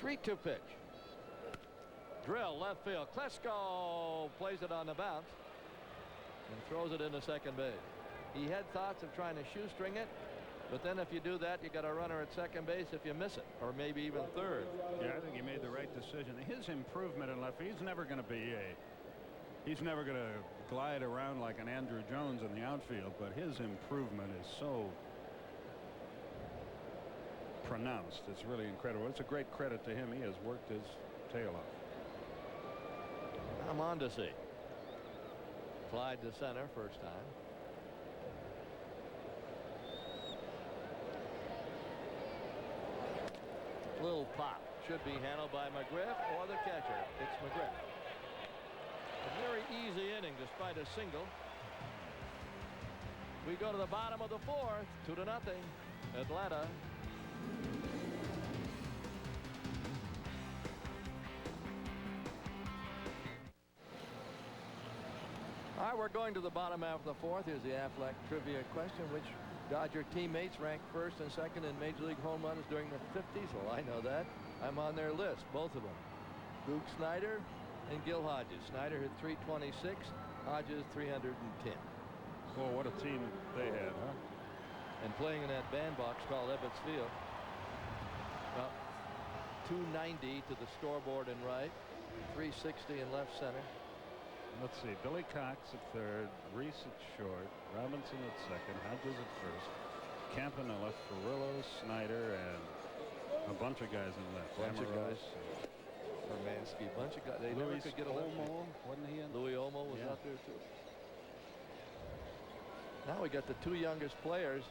3-2 pitch. Drill left field. Klesko plays it on the bounce and throws it into second base. He had thoughts of trying to shoestring it, but then if you do that, you got a runner at second base if you miss it, or maybe even third. Yeah, I think he made the right decision. His improvement in left field, he's never going to glide around like an Andrew Jones in the outfield, but his improvement is so pronounced. It's really incredible. It's a great credit to him. He has worked his tail off. I'm on to see. Fly to center first time. Little pop. Should be handled by McGriff or the catcher. It's McGriff. A very easy inning despite a single. We go to the bottom of the 4th. 2-0. Atlanta. All right, we're going to the bottom half of the 4th. Here's the Aflac trivia question. Which Dodger teammates ranked first and second in Major League home runs during the 50s? Well, I know that. I'm on their list, both of them. Luke Snyder and Gil Hodges. Snyder hit 326, Hodges 310. Well, what a team they had, huh? And playing in that bandbox called Ebbets Field. Well, 290 to the scoreboard in right, 360 in left center. Let's see. Billy Cox at third, Reese at short, Robinson at second, Hodges at first, Camp in the left, Ferrillo, Snyder, and a bunch of guys in left. Bunch of guys. Hermansky, bunch of guys. They never could get a Olmo, wasn't he in? Louis Olmo was out there too. Now we got the 2 youngest players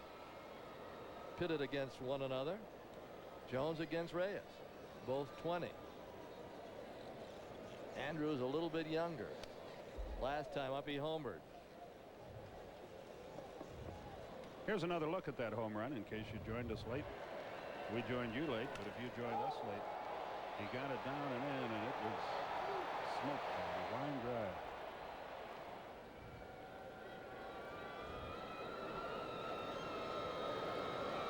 pitted against one another. Jones against Reyes, both 20. Andrews a little bit younger. Last time up, he homered. Here's another look at that home run in case you joined us late. We joined you late, but if you joined us late, he got it down and in, and it was smoked on a line drive.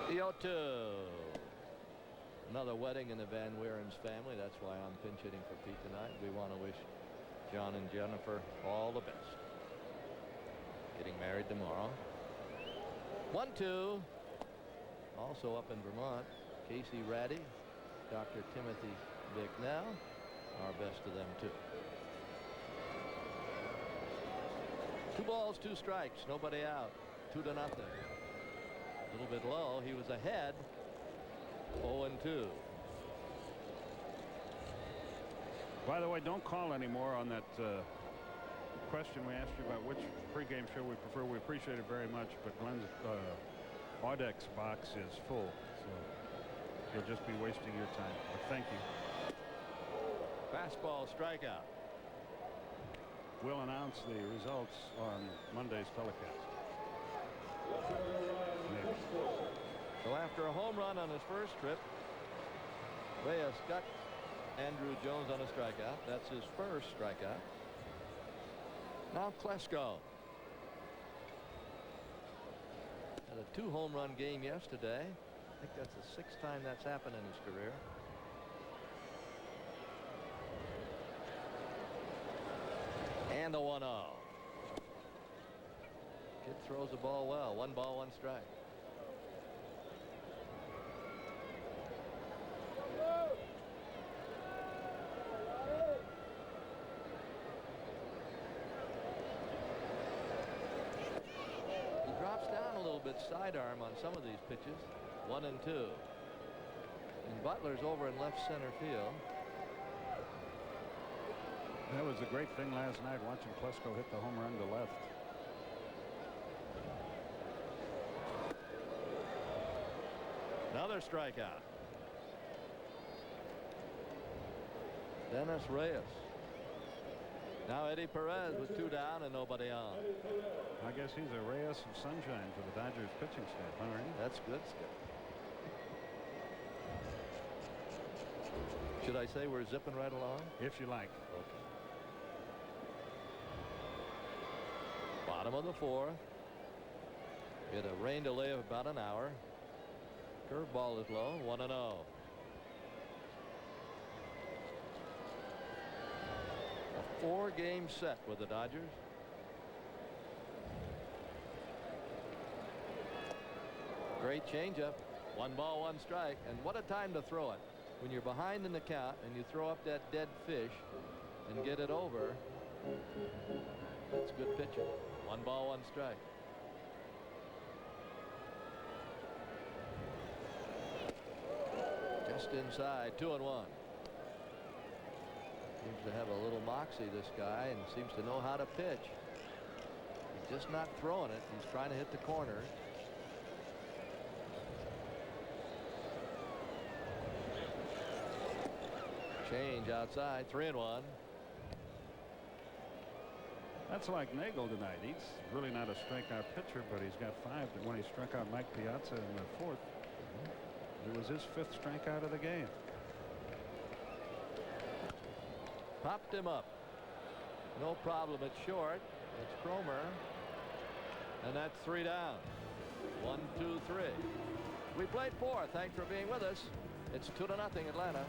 The 0-2. another wedding in the Van Weerens family. That's why I'm pinch hitting for Pete tonight. We want to wish John and Jennifer all the best. Getting married tomorrow. 1-2. Also up in Vermont, Casey Ratty, Dr. Timothy Bicknell. Our best to them too. 2 balls, 2 strikes, nobody out. 2-0. A little bit low. He was ahead. 0-2. By the way, don't call anymore on that question we asked you about which pregame show we prefer. We appreciate it very much, but Glenn's Audex box is full, so you'll just be wasting your time. But thank you. Fastball strikeout. We'll announce the results on Monday's telecast. Maybe. So after a home run on his first trip, Reyes got Andrew Jones on a strikeout. That's his first strikeout. Now Klesko. Had a 2 home run game yesterday. I think that's the 6th time that's happened in his career. And the 1-0. Kid throws the ball well. 1 ball, 1 strike. He drops down a little bit sidearm on some of these pitches. 1-2. And Butler's over in left center field. That was a great thing last night, watching Klesko hit the home run to left. Another strikeout. Dennis Reyes. Now Eddie Perez with 2 down and nobody on. I guess he's a Reyes of sunshine for the Dodgers pitching staff, huh, Randy? That's good, Skip. Should I say we're zipping right along? If you like. Okay. Bottom of the 4th. We had a rain delay of about an hour. Curveball is low. 1-0. A 4-game set with the Dodgers. Great changeup. 1 ball, 1 strike. And what a time to throw it. When you're behind in the count and you throw up that dead fish and get it over. That's good pitching. 1 ball, 1 strike. Just inside. 2-1. Seems to have a little moxie, this guy, and seems to know how to pitch. He's just not throwing it. He's trying to hit the corner. Change outside. 3-1. That's like Neagle tonight. He's really not a strikeout pitcher, but he's got 5. When he struck out Mike Piazza in the 4th, it was his 5th strikeout of the game. Popped him up. No problem. It's short. It's Cromer. And that's 3 down. 1, 2, 3. We played 4. Thanks for being with us. It's 2-0 Atlanta.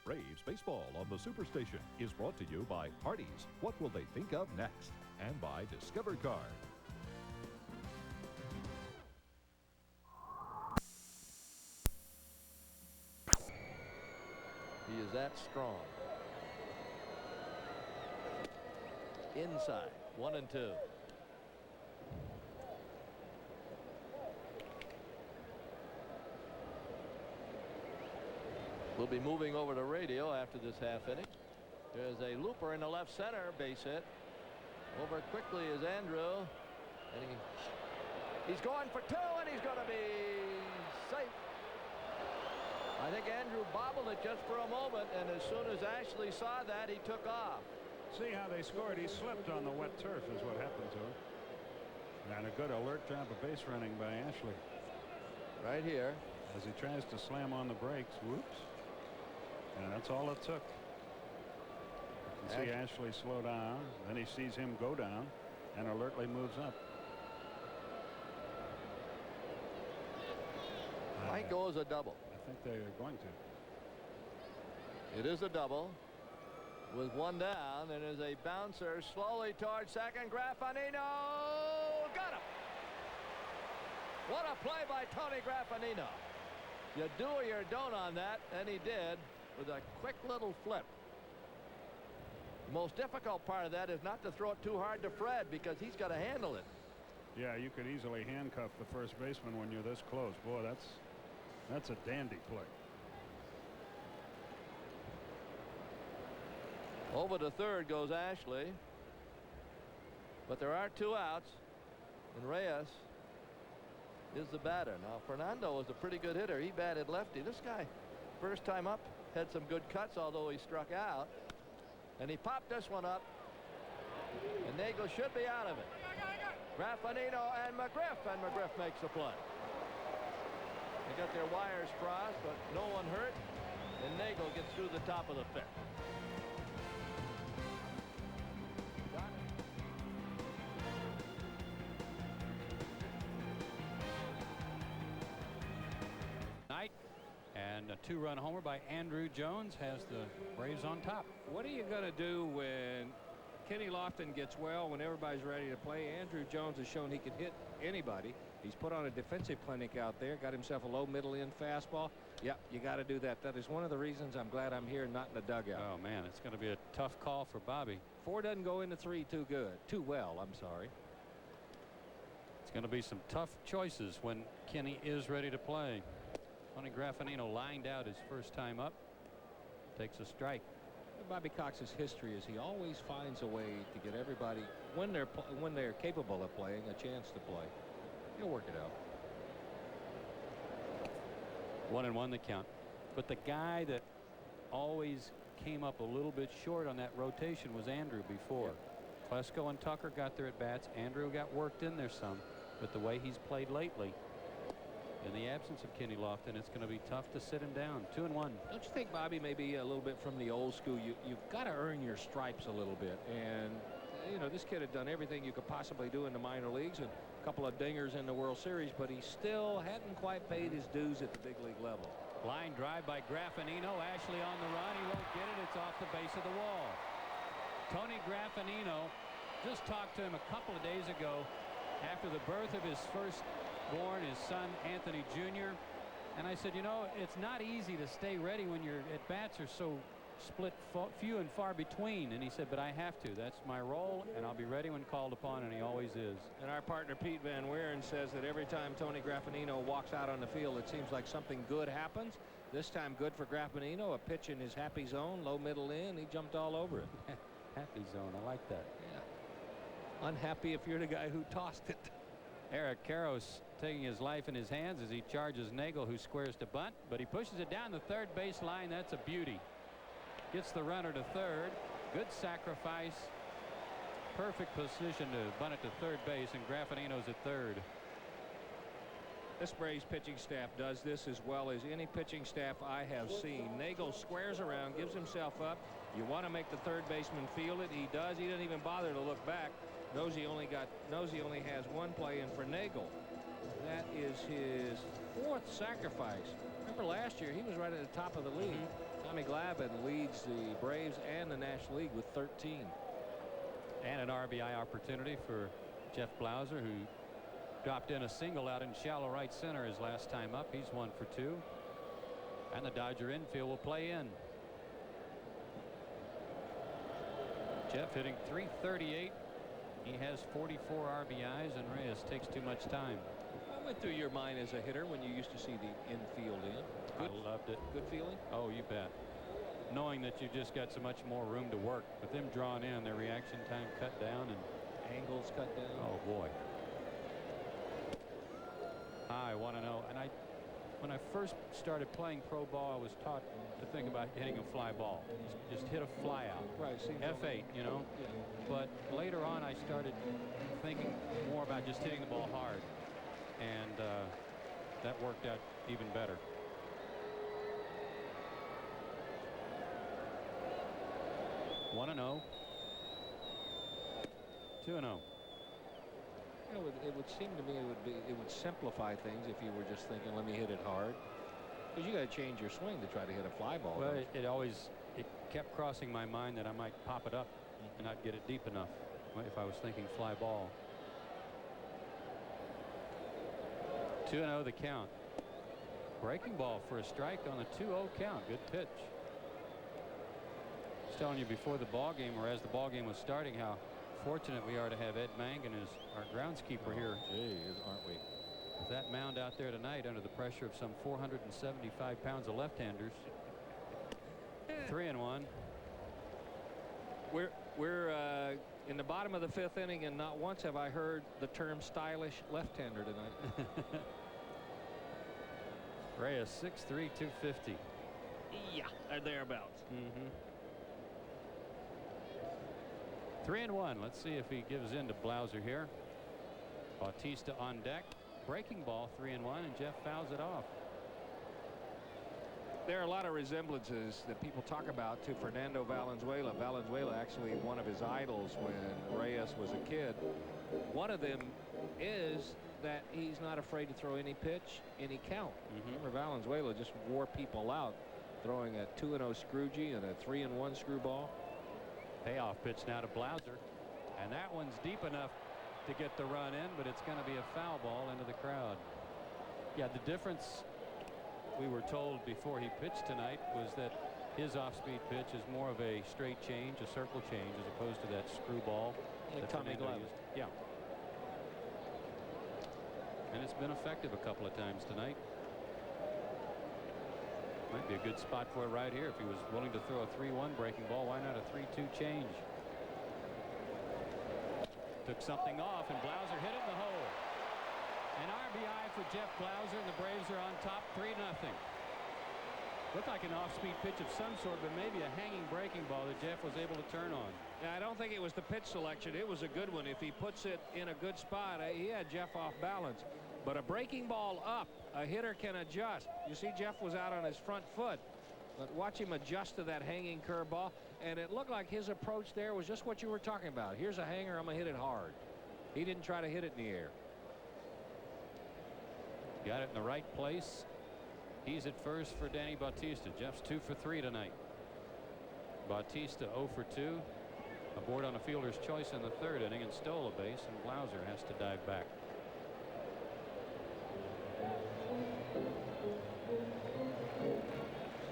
Braves baseball on the Superstation is brought to you by Hardee's. What will they think of next? And by Discover Card. He is that strong. Inside. 1 and 2. We'll be moving over to radio after this half inning. There's a looper in the left center, base hit. Over quickly is Andrew, and he's going for 2, and he's going to be safe. I think Andrew bobbled it just for a moment, and as soon as Ashley saw that, he took off. See how they scored. He slipped on the wet turf is what happened to him. And a good alert job of base running by Ashley. Right here. As he tries to slam on the brakes. Whoops. And that's all it took. You can see Ashley slow down. Then he sees him go down and alertly moves up. Might go as a double. I think they are going to. It is a double with one down, and is a bouncer slowly towards second. Graffanino got him. What a play by Tony Graffanino. You do or you don't on that, and he did with a quick little flip. The most difficult part of that is not to throw it too hard to Fred, because he's got to handle it. Yeah, you could easily handcuff the first baseman when you're this close. Boy, that's a dandy play. Over to third goes Ashley, but there are 2 outs, and Reyes is the batter. Now Fernando was a pretty good hitter. He batted lefty. This guy, first time up, had some good cuts, although he struck out, and he popped this one up, and Neagle should be out of it. Graffanino and McGriff makes the play. They got their wires crossed, but no one hurt, and Neagle gets through the top of the 5th. And a 2-run homer by Andrew Jones has the Braves on top. What are you going to do when Kenny Lofton gets well, when everybody's ready to play? Andrew Jones has shown he can hit anybody. He's put on a defensive clinic out there, got himself a low middle in fastball. Yep, you got to do that. That is one of the reasons I'm glad I'm here, not in the dugout. Oh man, it's going to be a tough call for Bobby. 4 doesn't go into 3 too well. I'm sorry. It's going to be some tough choices when Kenny is ready to play. Tony Graffanino lined out his first time up, takes a strike. Bobby Cox's history is he always finds a way to get everybody, when they're capable of playing, a chance to play. He'll work it out. 1-1 the count. But the guy that always came up a little bit short on that rotation was Andrew before. Klesko and Tucker got their at bats. Andrew got worked in there some, but the way he's played lately, in the absence of Kenny Lofton, it's going to be tough to sit him down. 2-1. Don't you think, Bobby, maybe a little bit from the old school? You've got to earn your stripes a little bit. And, you know, this kid had done everything you could possibly do in the minor leagues and a couple of dingers in the World Series, but he still hadn't quite paid his dues at the big league level. Line drive by Graffanino. Ashley on the run. He won't get it. It's off the base of the wall. Tony Graffanino, just talked to him a couple of days ago after the birth of his firstborn, his son Anthony Jr. And I said, you know, it's not easy to stay ready when your at bats are so split few and far between. And he said, but I have to. That's my role, and I'll be ready when called upon, and he always is. And our partner Pete Van Weeren says that every time Tony Graffanino walks out on the field, it seems like something good happens. This time good for Graffanino, a pitch in his happy zone, low middle in. He jumped all over it. Happy zone. I like that. Yeah. Unhappy if you're the guy who tossed it. Eric Karros taking his life in his hands as he charges Neagle, who squares to bunt, but he pushes it down the third base line. That's a beauty. Gets the runner to third. Good sacrifice. Perfect position to bunt it to third base, and Graffanino's at third. This Braves pitching staff does this as well as any pitching staff I have seen. Neagle squares around, gives himself up. You want to make the third baseman feel it. He does. He doesn't even bother to look back. Knows he only has one play in for Neagle. That is his 4th sacrifice. Remember last year he was right at the top of the league. Tommy Glavine leads the Braves and the National League with 13. And an RBI opportunity for Jeff Blauser, who dropped in a single out in shallow right center his last time up. He's 1 for 2. And the Dodger infield will play in. Jeff hitting .338. He has 44 RBIs, and Reyes takes too much time. What went through your mind as a hitter when you used to see the infield in? I loved it. Good feeling? Oh, you bet. Knowing that you just got so much more room to work. With them drawn in, their reaction time cut down, and angles cut down. Oh boy. I want to know. And when I first started playing pro ball, I was taught to think about hitting a fly ball. Just hit a fly out. Right. F8, you know. Yeah. But later on, I started thinking more about just hitting the ball hard, and that worked out even better. One 1-0. 2-0. It would seem to me it would simplify things if you were just thinking, let me hit it hard. Because you got to change your swing to try to hit a fly ball. Well, it kept crossing my mind that I might pop it up and not get it deep enough if I was thinking fly ball. 2-0 the count. Breaking ball for a strike on the 2-0 count. Good pitch. I was telling you before the ball game, or as the ball game was starting, how fortunate we are to have Ed Mangan as our groundskeeper here. Gee, aren't we? With that mound out there tonight under the pressure of some 475 pounds of left-handers. 3-1. We're in the bottom of the 5th inning, and not once have I heard the term stylish left-hander tonight. Reyes 6'3", 250. Yeah, or thereabouts. 3-1. Let's see if he gives in to Blauser here. Bautista on deck. Breaking ball, 3-1, and Jeff fouls it off. There are a lot of resemblances that people talk about to Fernando Valenzuela. Valenzuela actually one of his idols when Reyes was a kid. One of them is that he's not afraid to throw any pitch, any count. Remember, Valenzuela just wore people out, throwing a 2-0 Scroogey and a 3-1 screwball. Payoff pitch now to Blauser, and that one's deep enough to get the run in, but it's going to be a foul ball into the crowd. Yeah, the difference we were told before he pitched tonight was that his off-speed pitch is more of a straight change, a circle change, as opposed to that screwball that Tommy Fernando Glove used. Yeah. And it's been effective a couple of times tonight. Might be a good spot for it right here. If he was willing to throw a 3-1 breaking ball, why not a 3-2 change? Took something off, and Blauser hit it in the hole. An RBI for Jeff Blauser, and the Braves are on top 3-0. Looked like an off-speed pitch of some sort, but maybe a hanging breaking ball that Jeff was able to turn on. Yeah, I don't think it was the pitch selection. It was a good one. If he puts it in a good spot, he had Jeff off balance. But a breaking ball up, a hitter can adjust. You see, Jeff was out on his front foot, but watch him adjust to that hanging curveball, and it looked like his approach there was just what you were talking about. Here's a hanger, I'm gonna hit it hard. He didn't try to hit it in the air. Got it in the right place. He's at first for Danny Bautista. Jeff's 2 for 3 tonight. Bautista 0 for 2. Aboard on a fielder's choice in the 3rd inning and stole a base, and Blauser has to dive back.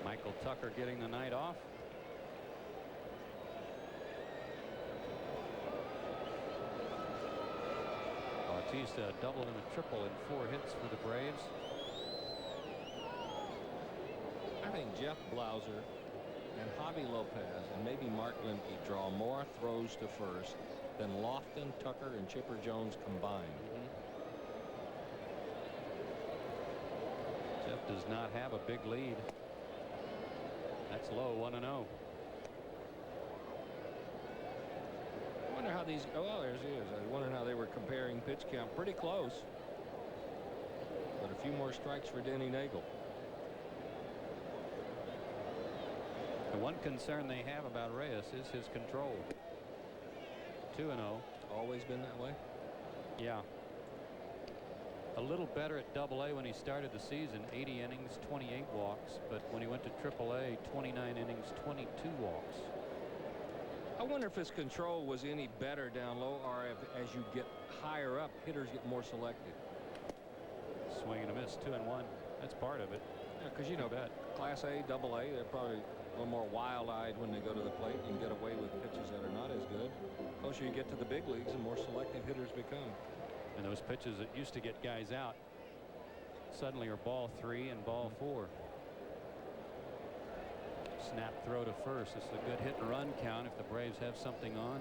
Michael Tucker getting the night off. Bautista a double and a triple and 4 hits for the Braves. I think Jeff Blauser and Javi Lopez and maybe Mark Lemke draw more throws to first than Lofton, Tucker, and Chipper Jones combined. Jeff does not have a big lead. That's low, 1-0. I wonder how these. Oh, well, there he is. I wonder how they were comparing pitch count. Pretty close. But a few more strikes for Denny Neagle. The one concern they have about Reyes is his control. 2-0. Always been that way? Yeah. A little better at Double-A when he started the season, 80 innings, 28 walks. But when he went to Triple-A, 29 innings, 22 walks. I wonder if his control was any better down low, or if as you get higher up, hitters get more selective. Swing and a miss, 2-1. That's part of it. Yeah, because you know that Class A, Double-A, they're probably a little more wild-eyed when they go to the plate and get away with pitches that are not as good. The closer you get to the big leagues, the more selective hitters become. And those pitches that used to get guys out suddenly are ball 3 and ball 4. Snap throw to first. It's a good hit and run count if the Braves have something on.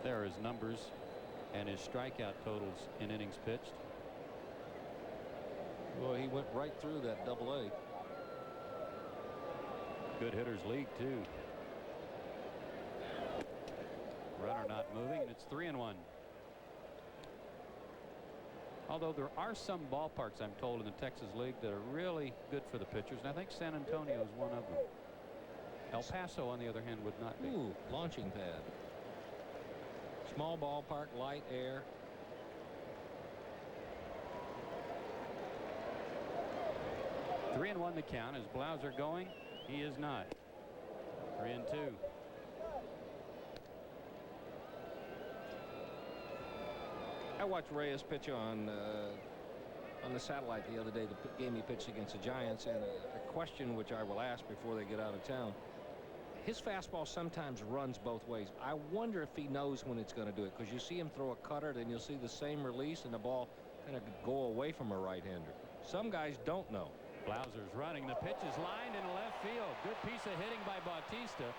There are his numbers and his strikeout totals in innings pitched. Well, he went right through that Double-A. Good hitters league too. Runner not moving, and it's 3-1. Although there are some ballparks, I'm told, in the Texas League that are really good for the pitchers, and I think San Antonio is one of them. El Paso, on the other hand, would not be. Ooh, launching pad. Small ballpark, light air. Three and 1 the count. Is Blauser going? He is not. 3 and 2. I watched Reyes pitch on the satellite the other day, the game he pitched against the Giants, and a question which I will ask before they get out of town. His fastball sometimes runs both ways. I wonder if he knows when it's going to do it, because you see him throw a cutter, then you'll see the same release, and the ball kind of go away from a right-hander. Some guys don't know. Blauser's running. The pitch is lined into left field. Good piece of hitting by Bautista,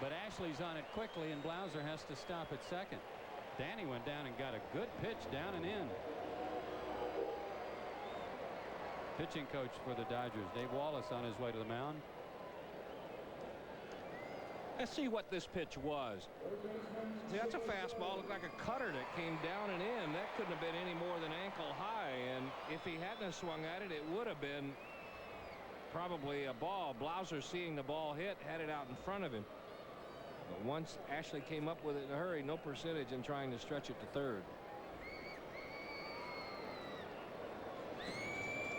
but Ashley's on it quickly, and Blauser has to stop at second. Danny went down and got a good pitch down and in. Pitching coach for the Dodgers, Dave Wallace, on his way to the mound. Let's see what this pitch was. See, that's a fastball. Looked like a cutter that came down and in. That couldn't have been any more than ankle high, and if he hadn't have swung at it, it would have been probably a ball. Blauser, seeing the ball hit, had it out in front of him. But once Ashley came up with it in a hurry, no percentage in trying to stretch it to third.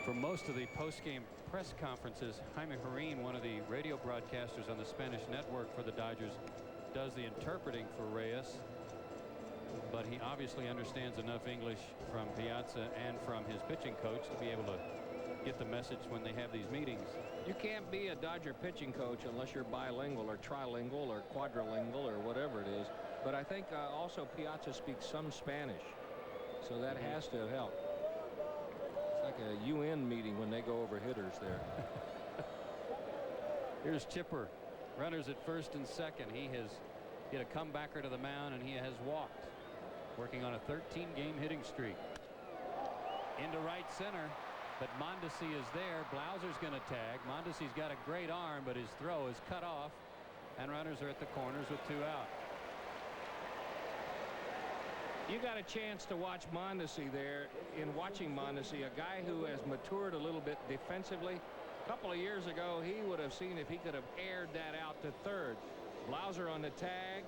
For most of the post-game press conferences, Jaime Jarrín, one of the radio broadcasters on the Spanish network for the Dodgers, does the interpreting for Reyes. But he obviously understands enough English from Piazza and from his pitching coach to be able to get the message when they have these meetings. You can't be a Dodger pitching coach unless you're bilingual or trilingual or quadrilingual or whatever it is. But I think also Piazza speaks some Spanish, so that has to help. It's like a UN meeting when they go over hitters there. Here's Chipper. Runners at first and second. He has hit a comebacker to the mound, and he has walked. Working on a 13-game hitting streak. Into right center. But Mondesi is there. Blauser's going to tag. Mondesi's got a great arm, but his throw is cut off, and runners are at the corners with 2 out. You got a chance to watch Mondesi there. In watching Mondesi, a guy who has matured a little bit defensively. A couple of years ago, he would have seen if he could have aired that out to third. Blauser on the tag.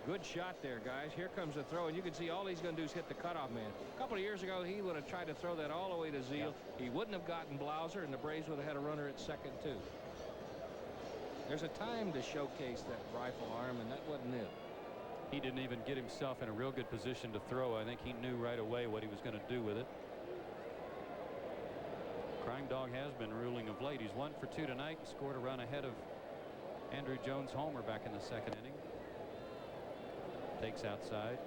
Good shot there, guys. Here comes the throw, and you can see all he's going to do is hit the cutoff man. A couple of years ago, he would have tried to throw that all the way to Zeal. He wouldn't have gotten Blauser, and the Braves would have had a runner at second, too. There's a time to showcase that rifle arm, and that wasn't it. He didn't even get himself in a real good position to throw. I think he knew right away what he was going to do with it. Crying Dog has been ruling of late. He's 1 for 2 tonight and scored a run ahead of Andrew Jones' homer back in the second inning. Takes outside.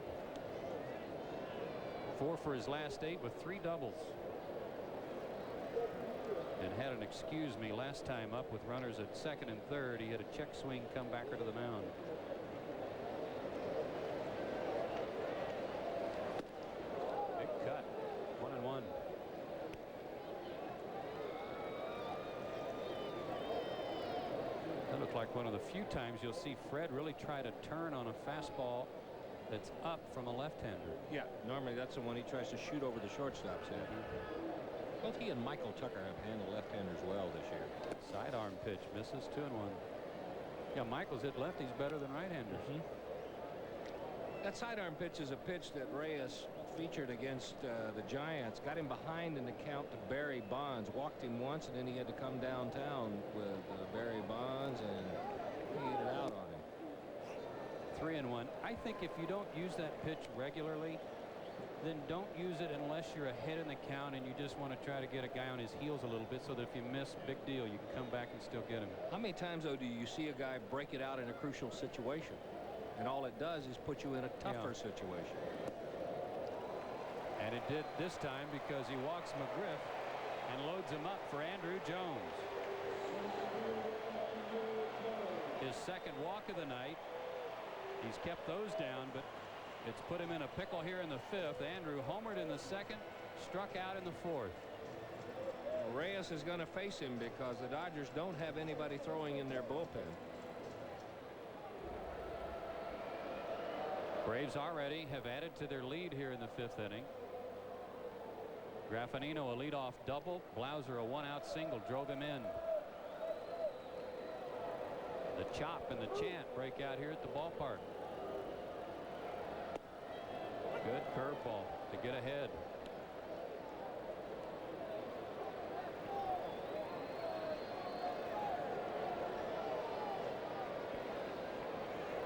4 for his last 8 with 3 doubles. And had an excuse me last time up with runners at second and third. He had a check swing comebacker to the mound. Big cut. 1-1. That looked like one of the few times you'll see Fred really try to turn on a fastball that's up from a left-hander. Yeah, normally that's the one he tries to shoot over the shortstop's head. Both he and Michael Tucker have handled left-handers well this year. Sidearm pitch misses. 2-1. Yeah, Michael's hit lefties better than right-handers. That sidearm pitch is a pitch that Reyes featured against the Giants. Got him behind in the count to Barry Bonds. Walked him once, and then he had to come downtown with Barry Bonds, and he hit it out on him. 3-1. I think if you don't use that pitch regularly, then don't use it unless you're ahead in the count and you just want to try to get a guy on his heels a little bit so that if you miss, big deal, you can come back and still get him. How many times, though, do you see a guy break it out in a crucial situation? And all it does is put you in a tougher situation. And it did this time because he walks McGriff and loads him up for Andrew Jones. His second walk of the night. He's kept those down, but it's put him in a pickle here in the 5th. Andrew homered in the 2nd, struck out in the 4th. Reyes is going to face him because the Dodgers don't have anybody throwing in their bullpen. Braves already have added to their lead here in the 5th inning. Graffanino a leadoff double. Blauser a 1-out single drove him in. The chop and the chant break out here at the ballpark. Good curveball to get ahead.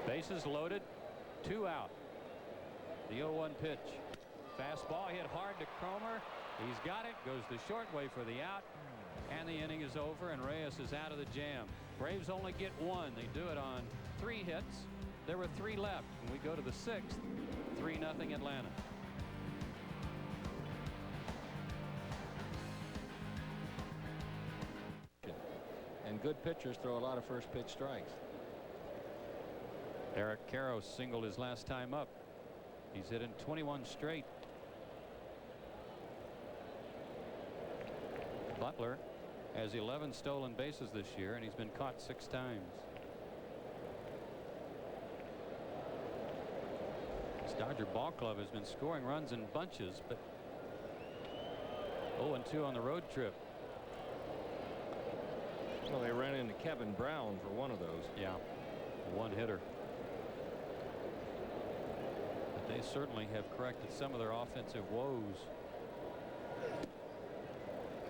Bases loaded, 2 out. The 0-1 pitch. Fastball hit hard to Cromer. He's got it. Goes the short way for the out. And the inning is over, and Reyes is out of the jam. Braves only get 1. They do it on 3 hits. There were 3 left. When we go to the 6th, 3-0 Atlanta. And good pitchers throw a lot of first pitch strikes. Eric Karros singled his last time up. He's hit in 21 straight. Butler has 11 stolen bases this year, and he's been caught 6 times. This Dodger ball club has been scoring runs in bunches, but 0-2 on the road trip. Well, they ran into Kevin Brown for one of those. Yeah, a 1-hitter. But they certainly have corrected some of their offensive woes.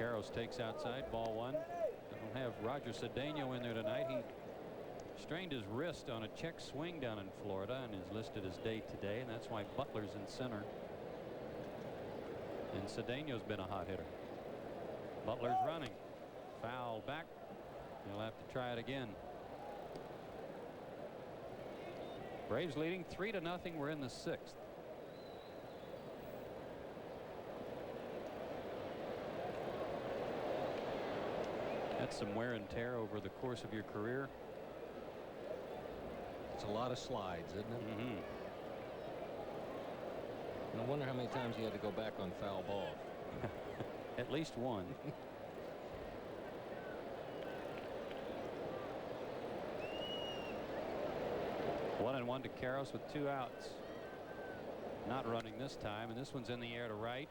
Karros takes outside, ball 1. They don't have Roger Cedeno in there tonight. He strained his wrist on a check swing down in Florida and is listed as day today, and that's why Butler's in center. And Cedeno's been a hot hitter. Butler's running. Foul back. He'll have to try it again. Braves leading 3-0. We're in the 6th. That's some wear and tear over the course of your career. It's a lot of slides, isn't it? Mm-hmm. And I wonder how many times he had to go back on foul ball. At least 1. 1-1 to Karros with 2 outs. Not running this time, and this one's in the air to right.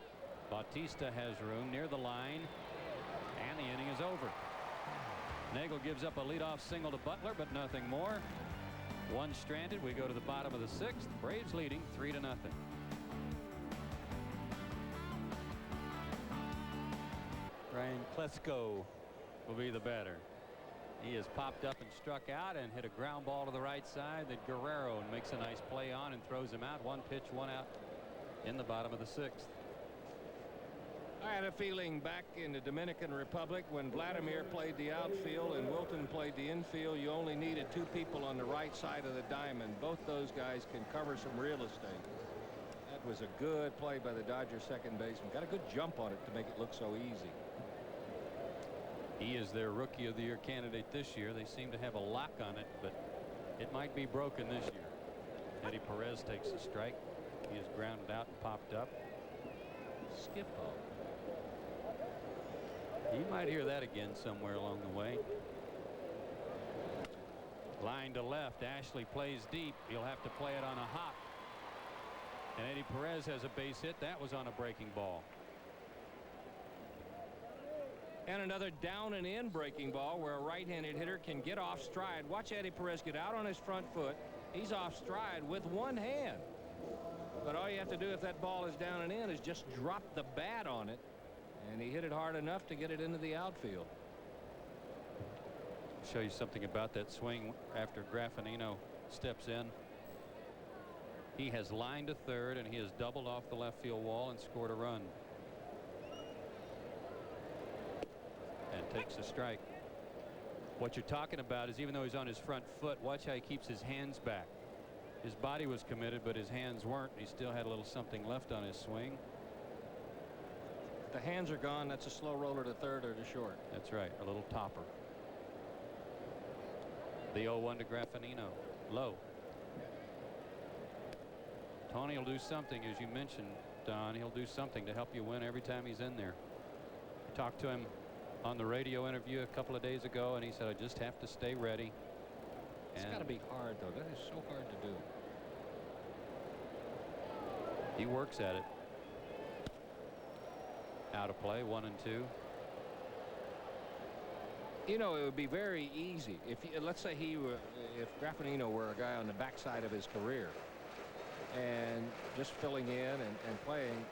Bautista has room near the line, and the inning is over. Neagle gives up a leadoff single to Butler, but nothing more. 1 stranded. We go to the bottom of the 6th. Braves leading 3-0. Ryan Klesko will be the batter. He has popped up and struck out and hit a ground ball to the right side that Guerrero makes a nice play on and throws him out. 1 pitch, 1 out in the bottom of the 6th. I had a feeling back in the Dominican Republic when Vladimir played the outfield and Wilton played the infield, you only needed 2 people on the right side of the diamond. Both those guys can cover some real estate. That was a good play by the Dodgers second baseman. Got a good jump on it to make it look so easy. He is their Rookie of the Year candidate this year. They seem to have a lock on it, but it might be broken this year. Eddie Perez takes a strike. He is grounded out and popped up. Skip ball. You might hear that again somewhere along the way. Line to left. Ashley plays deep. He'll have to play it on a hop. And Eddie Perez has a base hit. That was on a breaking ball. And another down and in breaking ball where a right-handed hitter can get off stride. Watch Eddie Perez get out on his front foot. He's off stride with 1 hand. But all you have to do if that ball is down and in is just drop the bat on it. And he hit it hard enough to get it into the outfield. I'll show you something about that swing after Graffinino steps in. He has lined to third, and he has doubled off the left field wall and scored a run. And takes a strike. What you're talking about is even though he's on his front foot, watch how he keeps his hands back. His body was committed, but his hands weren't. He still had a little something left on his swing. The hands are gone. That's a slow roller to third or to short. That's right, a little topper. The 0-1 to Graffinino. Low. Tony will do something, as you mentioned, Don. He'll do something to help you win every time he's in there. I talked to him on the radio interview a couple of days ago, and he said, I just have to stay ready. It's got to be hard, though. That is so hard to do. He works at it. Out of play, 1-2. You know, it would be very easy if let's say if Graffinino were a guy on the backside of his career. and just filling in and playing,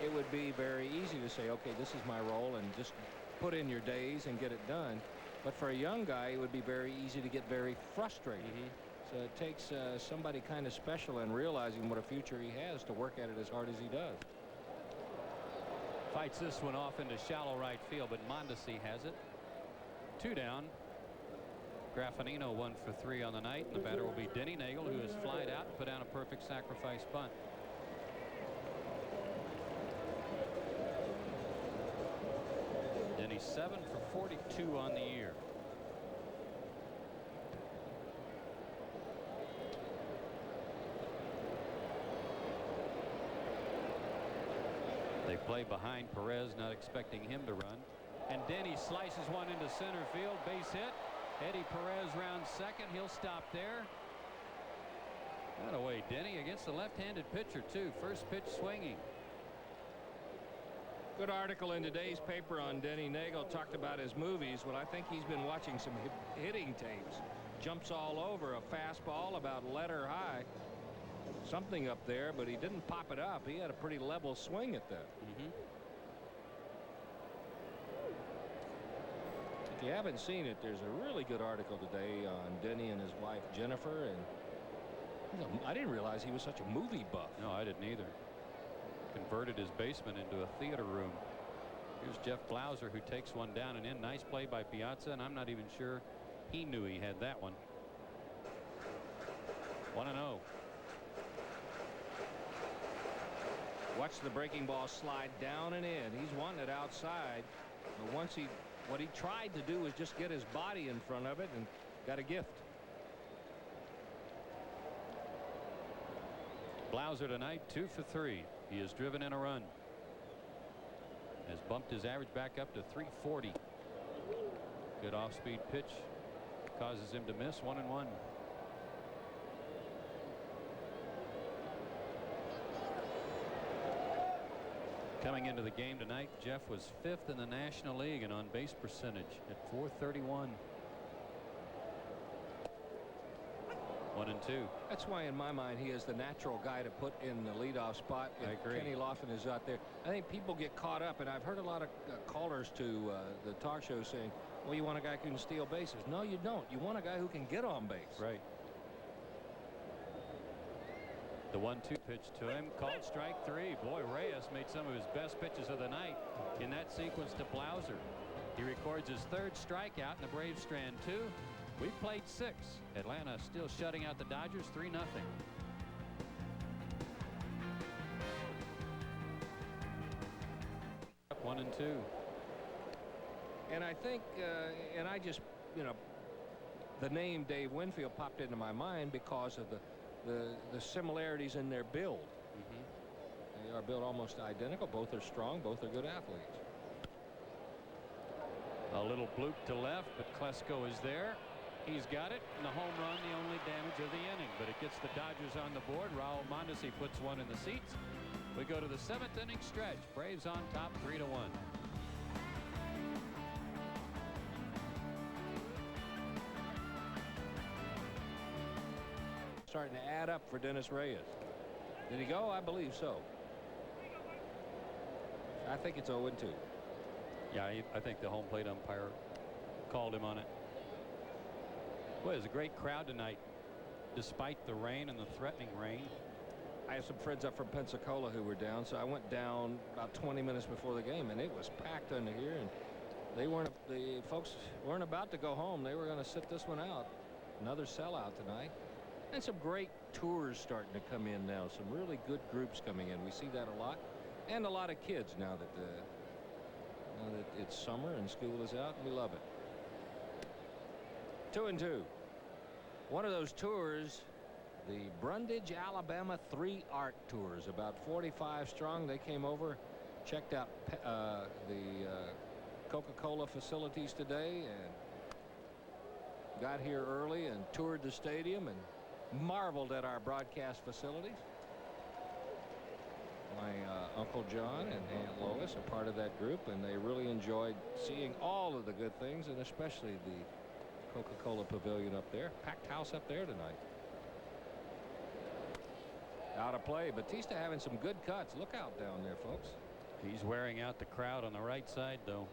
it would be very easy to say, okay, this is my role, and just put in your days and get it done. But for a young guy, it would be very easy to get very frustrated. So it takes somebody kind of special and realizing what a future he has to work at it as hard as he does. Fights this one off into shallow right field, but Mondesi has it. 2 down. Graffinino 1 for 3 on the night, and the batter will be Denny Neagle, who has flied out and put down a perfect sacrifice bunt. Denny 7 for 42 on the year. They play behind Perez, not expecting him to run. And Denny slices one into center field. Base hit. Eddie Perez rounds second. He'll stop there. That away, Denny, against the left-handed pitcher, too. First pitch swinging. Good article in today's paper on Denny Neagle. Talked about his movies. Well, I think he's been watching some hitting tapes. Jumps all over a fastball about letter high. Something up there, but he didn't pop it up. He had a pretty level swing at that. If you haven't seen it, there's a really good article today on Denny and his wife Jennifer, and I didn't realize he was such a movie buff. No, I didn't either. Converted his basement into a theater room. Here's Jeff Blauser, who takes one down and in. Nice play by Piazza, and I'm not even sure he knew he had that one. 1-0. Watch the breaking ball slide down and in. He's wanting it outside, but what he tried to do was just get his body in front of it and got a gift. Blauser tonight 2 for 3. He has driven in a run. Has bumped his average back up to 340. Good off-speed pitch causes him to miss. 1-1. Coming into the game tonight, Jeff was 5th in the National League in on-base percentage at .431. 1-2. That's why, in my mind, he is the natural guy to put in the leadoff spot if I agree. Kenny Lofton is out there. I think people get caught up, and I've heard a lot of callers to the talk show saying, well, you want a guy who can steal bases. No, you don't. You want a guy who can get on base. Right. The 1-2 pitch to him, called strike 3. Boy, Reyes made some of his best pitches of the night in that sequence to Blauser. He records his 3rd strikeout, and the Braves strand 2. We played 6. Atlanta still shutting out the Dodgers 3-0. Up 1-2. And I think, and I just, the name Dave Winfield popped into my mind because of the similarities in their build. They are built almost identical. Both are strong. Both are good athletes. A little bloop to left, but Klesko is there. He's got it, and the home run, the only damage of the inning. But it gets the Dodgers on the board. Raul Mondesi puts one in the seats. We go to the 7th inning stretch. Braves on top 3-1. Starting to add up for Dennis Reyes. Did he go? I believe so. I think it's 0-2. Yeah, I think the home plate umpire called him on it. Boy, there's a great crowd tonight, despite the rain and the threatening rain. I have some friends up from Pensacola who were down, so I went down about 20 minutes before the game, and it was packed under here, and the folks weren't about to go home. They were going to sit this one out. Another sellout tonight. And some great tours starting to come in now. Some really good groups coming in. We see that a lot. And a lot of kids now that it's summer and school is out. We love it. 2-2. One of those tours, the Brundage, Alabama 3 art tours, about 45 strong. They came over, checked out the Coca-Cola facilities today, and got here early and toured the stadium and marveled at our broadcast facilities. My Uncle John and Aunt Lois are part of that group, and they really enjoyed seeing all of the good things, and especially the Coca-Cola pavilion up there. Packed house up there tonight. Out of play. Batista having some good cuts. Look out down there, folks. He's wearing out the crowd on the right side, though.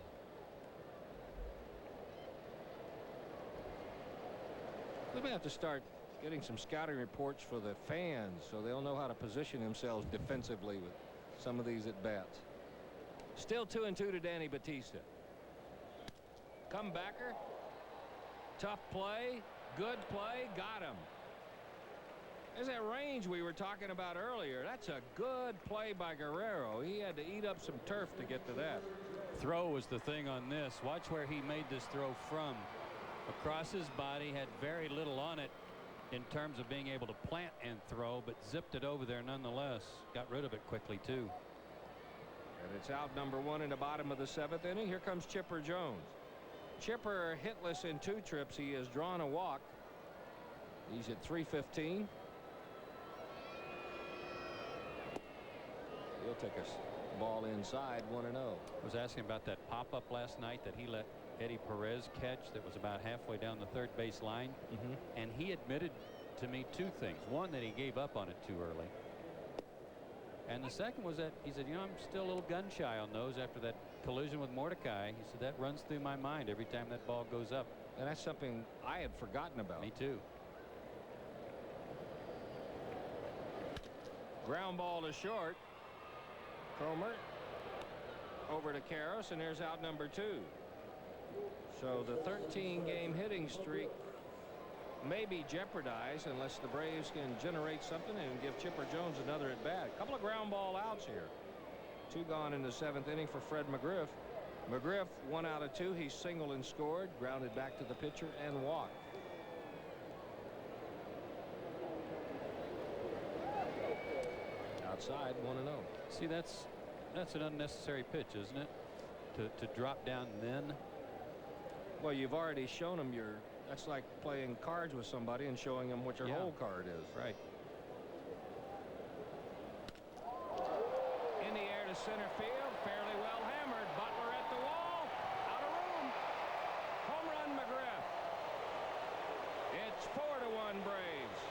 We may have to start getting some scouting reports for the fans so they'll know how to position themselves defensively with some of these at bats. Still 2-2 to Danny Batista. Comebacker. Tough play. Good play. Got him. There's that range we were talking about earlier. That's a good play by Guerrero. He had to eat up some turf to get to that. Throw was the thing on this. Watch where he made this throw from. Across his body, had very little on it in terms of being able to plant and throw, but zipped it over there nonetheless. Got rid of it quickly, too. And it's out number 1 in the bottom of the 7th inning. Here comes Chipper Jones. Chipper hitless in 2 trips. He has drawn a walk. He's at .315. He'll take a ball inside 1-0. I was asking about that pop-up last night that he let Eddie Perez catch that was about halfway down the third base line. And he admitted to me 2 things. One, that he gave up on it too early. And the second was that he said, you know, I'm still a little gun shy on those after that collision with Mordecai. He said that runs through my mind every time that ball goes up. And that's something I had forgotten about. Me too. Ground ball to short. Cromer over to Karros, and there's out number 2. So the 13-game hitting streak may be jeopardized unless the Braves can generate something and give Chipper Jones another at bat. A couple of ground ball outs here. 2 gone in the 7th inning for Fred McGriff. McGriff 1 out of 2. He's singled and scored, grounded back to the pitcher and walked. Outside 1-0. See, that's an unnecessary pitch, isn't it? To drop down then. Well, you've already shown them your. That's like playing cards with somebody and showing them what your whole card is. Right. In the air to center field, fairly well hammered. Butler at the wall, out of room. Home run, McGriff. It's 4-1 Braves.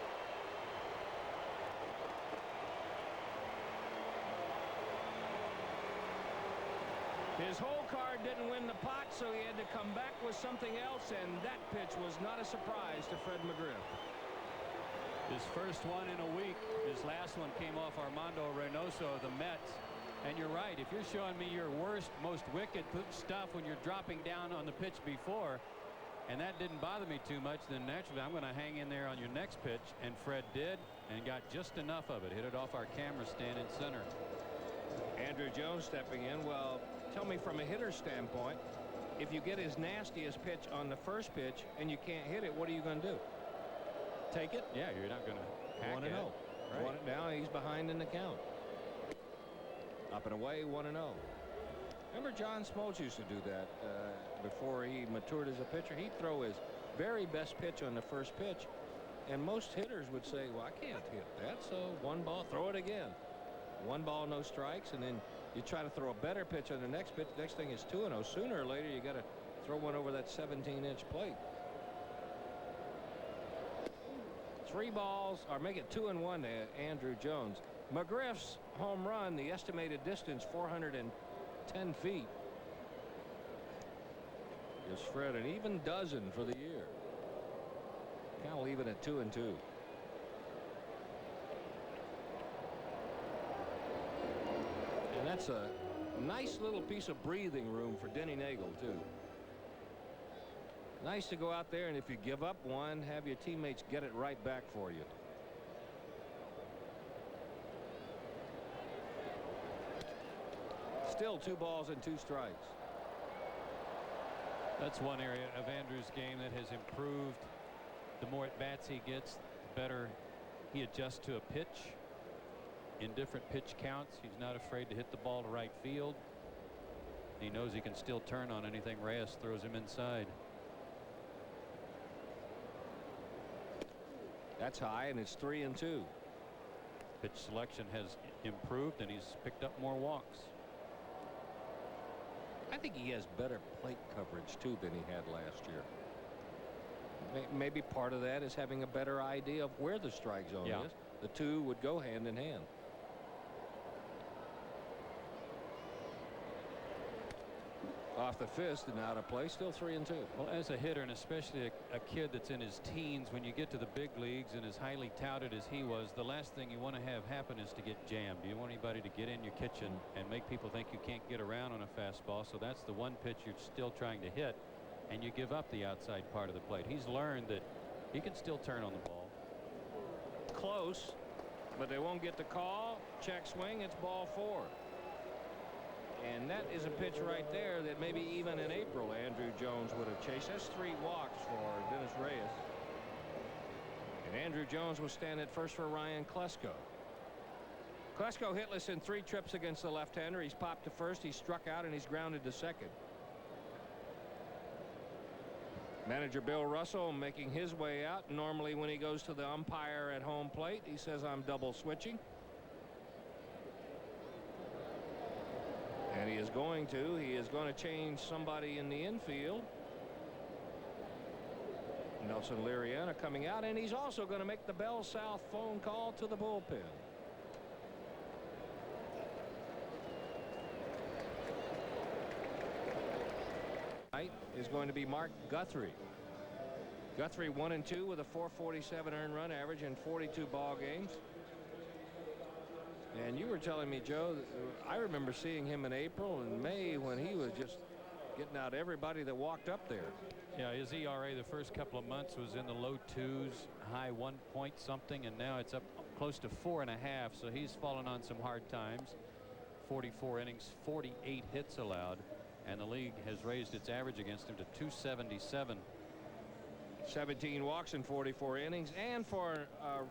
His whole card didn't win the pot, so he had to come back with something else, and that pitch was not a surprise to Fred McGriff. His first one in a week. His last one came off Armando Reynoso of the Mets. And you're right. If you're showing me your worst, most wicked stuff when you're dropping down on the pitch before, and that didn't bother me too much, then naturally I'm going to hang in there on your next pitch. And Fred did, and got just enough of it. Hit it off our camera stand in center. Andrew Jones stepping in. Well, tell me from a hitter's standpoint, if you get his nastiest pitch on the first pitch and you can't hit it, what are you going to do? Take it? Yeah, you're not going to hack 1-0. Right. Now he's behind in the count. Up and away, 1-0. Remember John Smoltz used to do that before he matured as a pitcher. He'd throw his very best pitch on the first pitch, and most hitters would say, well, I can't hit that, so 1 ball, throw it again. 1 ball, no strikes, and then you try to throw a better pitch on the next pitch. Next thing is 2-0. Sooner or later, you got to throw one over that 17-inch plate. 3 balls, or make it 2-1 to Andrew Jones. McGriff's home run, the estimated distance 410 feet. Gives Fred an even dozen for the year. Cal even at 2-2. And that's a nice little piece of breathing room for Denny Neagle, too. Nice to go out there, and if you give up one, have your teammates get it right back for you. Still 2 balls and 2 strikes. That's one area of Andrew's game that has improved. The more at bats he gets, the better he adjusts to a pitch. In different pitch counts, he's not afraid to hit the ball to right field. He knows he can still turn on anything Reyes throws him inside. That's high, and it's 3-2. Pitch selection has improved, and he's picked up more walks. I think he has better plate coverage, too, than he had last year. Maybe part of that is having a better idea of where the strike zone is. The two would go hand in hand. Off the fist and out of play, still 3-2. Well, as a hitter, and especially a kid that's in his teens, when you get to the big leagues and as highly touted as he was, the last thing you want to have happen is to get jammed. You don't want anybody to get in your kitchen and make people think you can't get around on a fastball. So that's the one pitch you're still trying to hit, and you give up the outside part of the plate. He's learned that he can still turn on the ball. Close, but they won't get the call. Check swing. It's ball 4. And that is a pitch right there that maybe even in April Andrew Jones would have chased. That's 3 walks for Dennis Reyes. And Andrew Jones will stand at first for Ryan Klesko. Klesko hitless in 3 trips against the left-hander. He's popped to first, he's struck out, and he's grounded to second. Manager Bill Russell making his way out. Normally when he goes to the umpire at home plate, he says, I'm double switching. And he is going to change somebody in the infield. Nelson Liriana coming out, and he's also going to make the Bell South phone call to the bullpen. Tonight is going to be Mark Guthrie. Guthrie 1-2 with a .447 earned run average in 42 ball games. And you were telling me, Joe, I remember seeing him in April and May when he was just getting out everybody that walked up there. Yeah, his ERA the first couple of months was in the low 2s, high 1 point something, and now it's up close to 4.5. So he's fallen on some hard times. 44 innings, 48 hits allowed, and the league has raised its average against him to 277. 17 walks in 44 innings, and for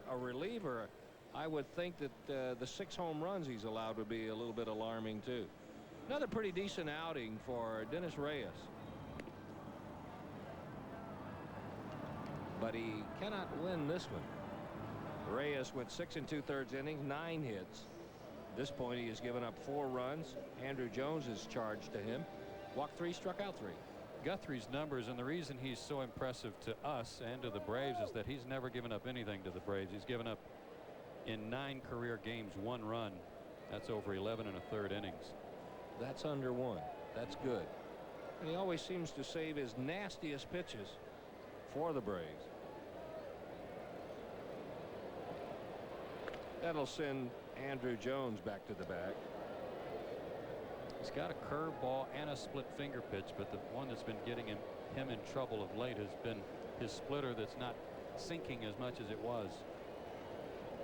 a reliever, I would think that the 6 home runs he's allowed would be a little bit alarming too. Another pretty decent outing for Dennis Reyes. But he cannot win this one. Reyes went 6 2/3 innings, 9 hits. At this point he has given up 4 runs. Andrew Jones is charged to him. Walked 3, struck out 3. Guthrie's numbers, and the reason he's so impressive to us and to the Braves, is that he's never given up anything to the Braves. He's given up in 9 career games 1 run. That's over 11 1/3 innings. That's under 1. That's good. And he always seems to save his nastiest pitches for the Braves. That'll send Andrew Jones back to the bag. He's got a curveball and a split finger pitch, but the one that's been getting him in trouble of late has been his splitter that's not sinking as much as it was.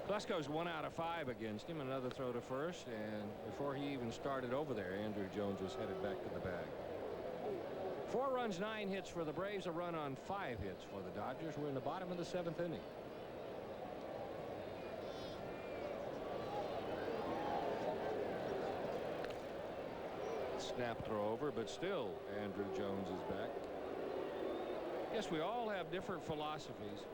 Klesko's 1 out of 5 against him. Another throw to first, and before he even started over there, Andrew Jones was headed back to the bag. 4 runs, 9 hits for the Braves, a run on 5 hits for the Dodgers. We're in the bottom of the 7th inning. Snap throw over, but still Andrew Jones is back. Yes, we all have different philosophies.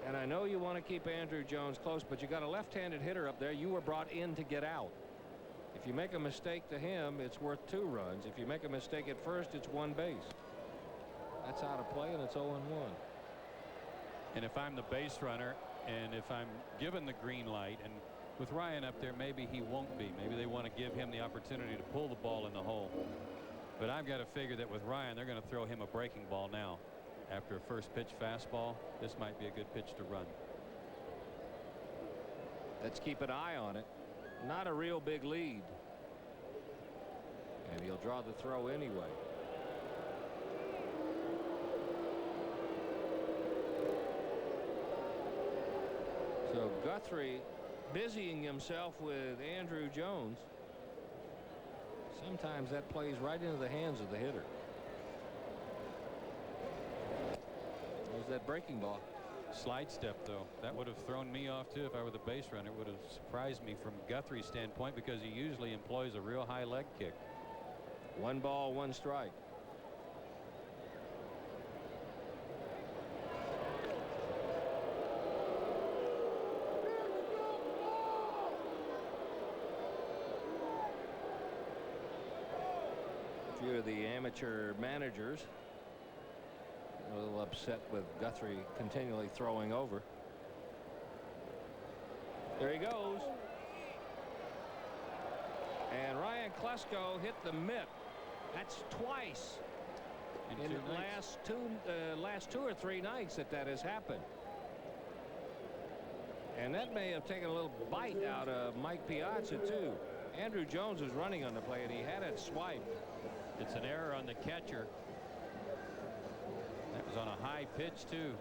And I know you want to keep Andrew Jones close, but you got a left-handed hitter up there. You were brought in to get out. If you make a mistake to him, it's worth 2 runs. If you make a mistake at first, it's 1 base. That's out of play, and it's 0-1. And if I'm the base runner, and if I'm given the green light, and with Ryan up there, maybe he won't be. Maybe they want to give him the opportunity to pull the ball in the hole. But I've got to figure that with Ryan, they're going to throw him a breaking ball now. After a first pitch fastball, this might be a good pitch to run. Let's keep an eye on it. Not a real big lead. And he'll draw the throw anyway. So Guthrie busying himself with Andrew Jones. Sometimes that plays right into the hands of the hitter. There's that breaking ball. Slide step, though. That would have thrown me off too if I were the base runner. It would have surprised me from Guthrie's standpoint, because he usually employs a real high leg kick. 1 ball, 1 strike. A few of the amateur managers a little upset with Guthrie continually throwing over. There he goes. And Ryan Klesko hit the mitt. That's twice in the last two or three nights that has happened. And that may have taken a little bite out of Mike Piazza, too. Andrew Jones was running on the play, and he had it swiped. It's an error on the catcher. That was on a high pitch, too.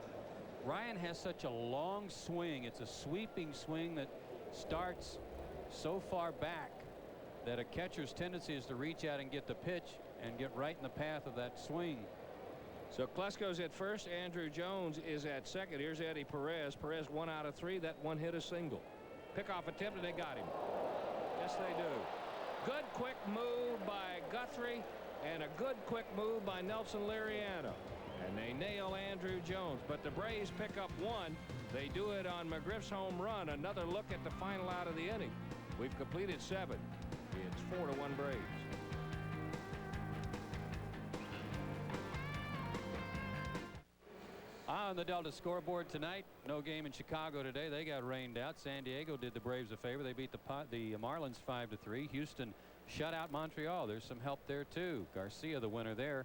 Ryan has such a long swing. It's a sweeping swing that starts so far back that a catcher's tendency is to reach out and get the pitch and get right in the path of that swing. So Klesko's at first. Andrew Jones is at second. Here's Eddie Perez. Perez 1 out of 3. That one hit a single. Pickoff attempt, and they got him. Yes, they do. Good quick move by Guthrie and a good quick move by Nelson Liriano. And they nail Andrew Jones. But the Braves pick up 1. They do it on McGriff's home run. Another look at the final out of the inning. We've completed 7. It's 4-1 Braves. On the Delta scoreboard tonight, no game in Chicago today. They got rained out. San Diego did the Braves a favor. They beat the Marlins 5-3. Houston shut out Montreal. There's some help there too. Garcia the winner there.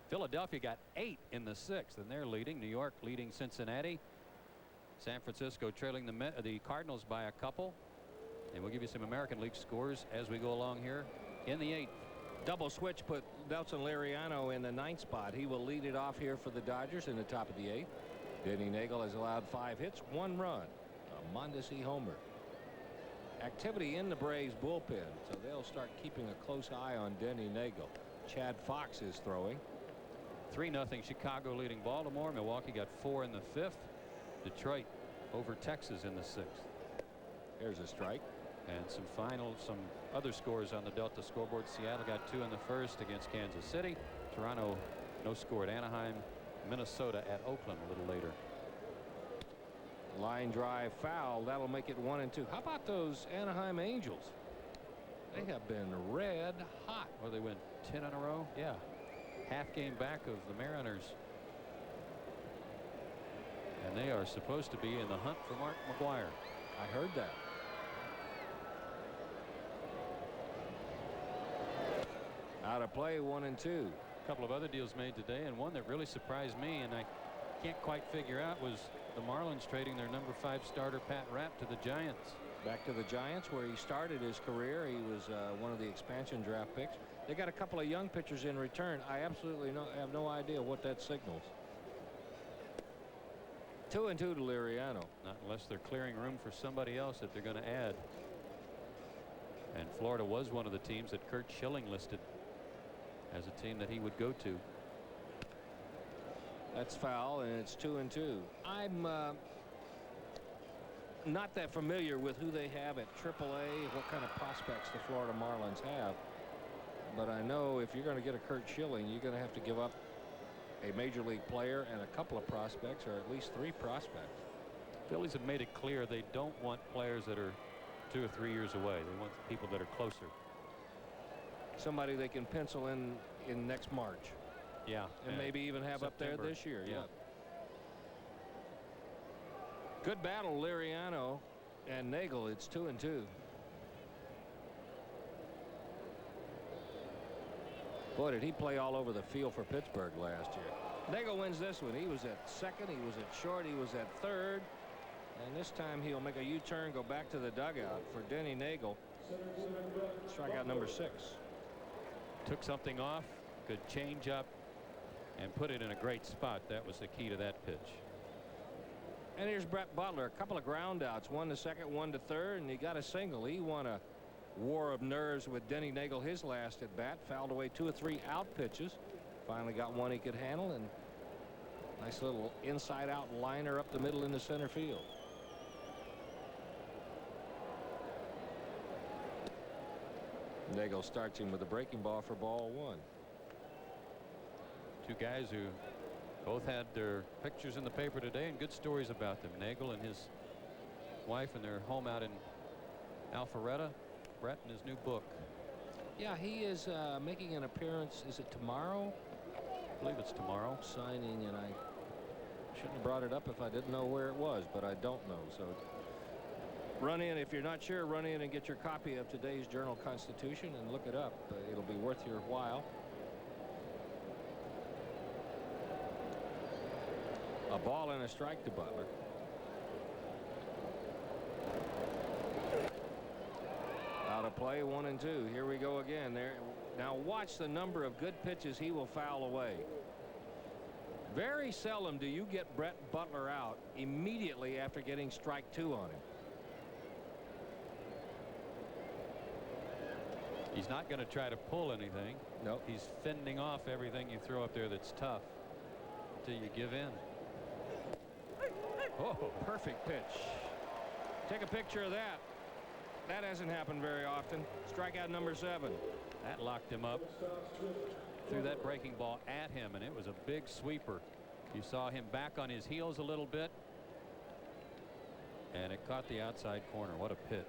Philadelphia got 8 in the 6th, and they're leading. New York leading Cincinnati. San Francisco trailing the Cardinals by a couple. And we'll give you some American League scores as we go along here in the 8th. Double switch put Nelson Liriano in the 9th spot. He will lead it off here for the Dodgers in the top of the 8th. Denny Neagle has allowed 5 hits, 1 run. A Mondesi homer. Activity in the Braves bullpen, so they'll start keeping a close eye on Denny Neagle. Chad Fox is throwing. 3-0 Chicago leading Baltimore. Milwaukee got 4 in the 5th. Detroit over Texas in the 6th. There's a strike. And some other scores on the Delta scoreboard. Seattle got 2 in the 1st against Kansas City. Toronto no score at Anaheim. Minnesota at Oakland a little later. Line drive foul. That'll make it 1-2. How about those Anaheim Angels? They have been red hot. Well, they win 10 in a row. Yeah. Half game back of the Mariners. And they are supposed to be in the hunt for Mark McGwire. I heard that. Out of play, 1-2. A couple of other deals made today, and one that really surprised me, and I can't quite figure out, was the Marlins trading their number 5 starter Pat Rapp to the Giants. Back to the Giants, where he started his career. He was one of the expansion draft picks. They got a couple of young pitchers in return. I absolutely have no idea what that signals. 2-2 to Liriano. Not unless they're clearing room for somebody else that they're going to add. And Florida was one of the teams that Curt Schilling listed as a team that he would go to. That's foul, and it's 2-2. I'm not that familiar with who they have at AAA, what kind of prospects the Florida Marlins have. But I know if you're going to get a Curt Schilling, you're going to have to give up a major league player and a couple of prospects, or at least 3 prospects. Phillies have made it clear they don't want players that are 2 or 3 years away. They want people that are closer. Somebody they can pencil in next March. Yeah. And maybe even have September. up there this year. Yeah. Good battle, Liriano and Neagle. It's 2-2. Boy, did he play all over the field for Pittsburgh last year. Neagle wins this one. He was at second. He was at short. He was at third. And this time he'll make a U-turn, go back to the dugout for Denny Neagle. Strikeout number 6. Took something off, good change up, and put it in a great spot. That was the key to that pitch. And here's Brett Butler. A couple of ground outs, 1 to second, 1 to third, and he got a single. He won a war of nerves with Denny Neagle his last at bat. Fouled away 2 or 3 out pitches. Finally got one he could handle, and nice little inside out liner up the middle into center field. Neagle starts him with a breaking ball for ball 1. 2 guys who both had their pictures in the paper today and good stories about them. Neagle and his wife and their home out in Alpharetta. Brett in his new book. Yeah, he is making an appearance. Is it tomorrow? I believe it's tomorrow. Signing, and I shouldn't have brought it up if I didn't know where it was, but I don't know. So Run in, if you're not sure, run in and get your copy of today's Journal-Constitution and look it up. It'll be worth your while. A ball and a strike to Butler. Out of play, 1-2. Here we go again. There. Now watch the number of good pitches he will foul away. Very seldom do you get Brett Butler out immediately after getting strike 2 on him. He's not going to try to pull anything. No. He's fending off everything you throw up there that's tough until you give in. Oh, perfect pitch. Take a picture of that. That hasn't happened very often. Strikeout number 7. That locked him up. Threw that breaking ball at him, and it was a big sweeper. You saw him back on his heels a little bit, and it caught the outside corner. What a pitch.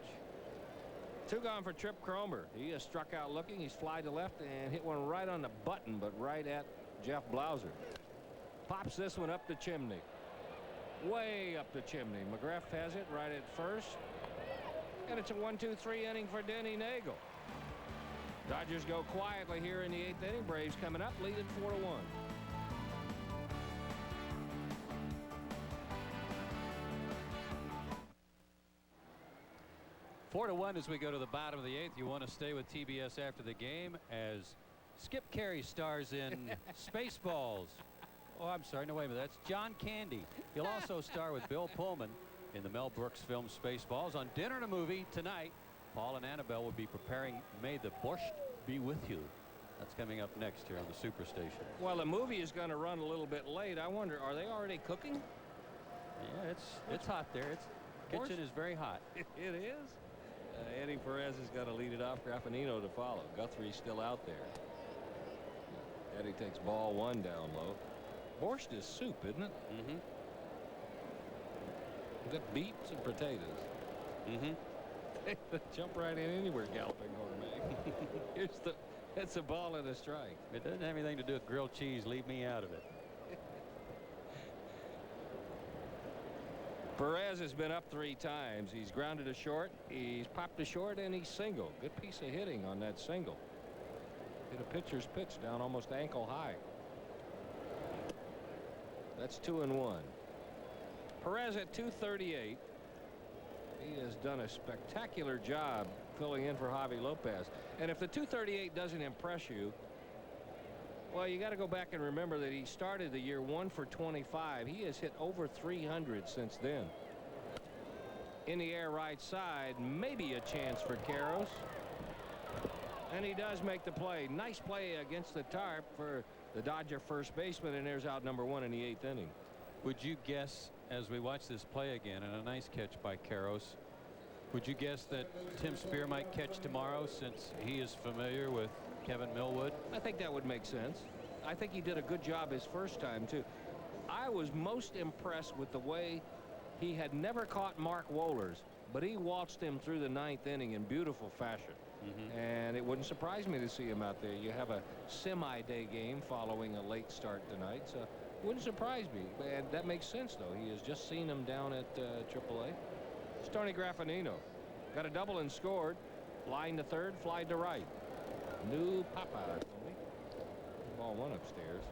2 gone for Trip Cromer. He is struck out looking. He's fly to left and hit one right on the button, but right at Jeff Blauser. Pops this one up the chimney. Way up the chimney. McGriff has it right at first. And it's a 1-2-3 inning for Denny Neagle. Dodgers go quietly here in the 8th inning. Braves coming up, lead it 4-1. 4-1 as we go to the bottom of the 8th. You want to stay with TBS after the game as Skip Carey stars in Spaceballs. Oh, I'm sorry. No, wait a minute. That's John Candy. He'll also star with Bill Pullman in the Mel Brooks film Spaceballs. On Dinner and a Movie tonight, Paul and Annabelle will be preparing May the Borscht Be With You. That's coming up next here on the Superstation. Well, the movie is going to run a little bit late. I wonder, are they already cooking? Yeah, it's hot there. Kitchen is very hot. It is. Eddie Perez is going to lead it off. Graffinino to follow. Guthrie's still out there. Eddie takes ball 1 down low. Borscht is soup, isn't it? Mm-hmm. We've got beets and potatoes. Mm-hmm. Jump right in anywhere, Galloping Gourmet. That's a ball and a strike. It doesn't have anything to do with grilled cheese. Leave me out of it. Perez has been up 3 times. He's grounded a short. He's popped a short, and he's single. Good piece of hitting on that single. Hit a pitcher's pitch down almost ankle high. That's 2-1. Perez at 238. He has done a spectacular job filling in for Javi Lopez. And if the 238 doesn't impress you, well, you got to go back and remember that he started the year 1 for 25. He has hit over 300 since then. In the air right side, maybe a chance for Karros. And he does make the play. Nice play against the tarp for the Dodger first baseman, and there's out number 1 in the 8th inning. Would you guess, as we watch this play again, and a nice catch by Karros, would you guess that Tim Spear might catch tomorrow since he is familiar with Kevin Millwood? I think that would make sense. I think he did a good job his first time, too. I was most impressed with the way he had never caught Mark Wohlers, but he waltzed him through the 9th inning in beautiful fashion. And it wouldn't surprise me to see him out there. You have a semi-day game following a late start tonight, so it wouldn't surprise me. And that makes sense, though. He has just seen him down at AAA. It's Tony Graffinino. Got a double and scored. Line to third, fly to right. New Popeye, Tony. Ball 1 upstairs.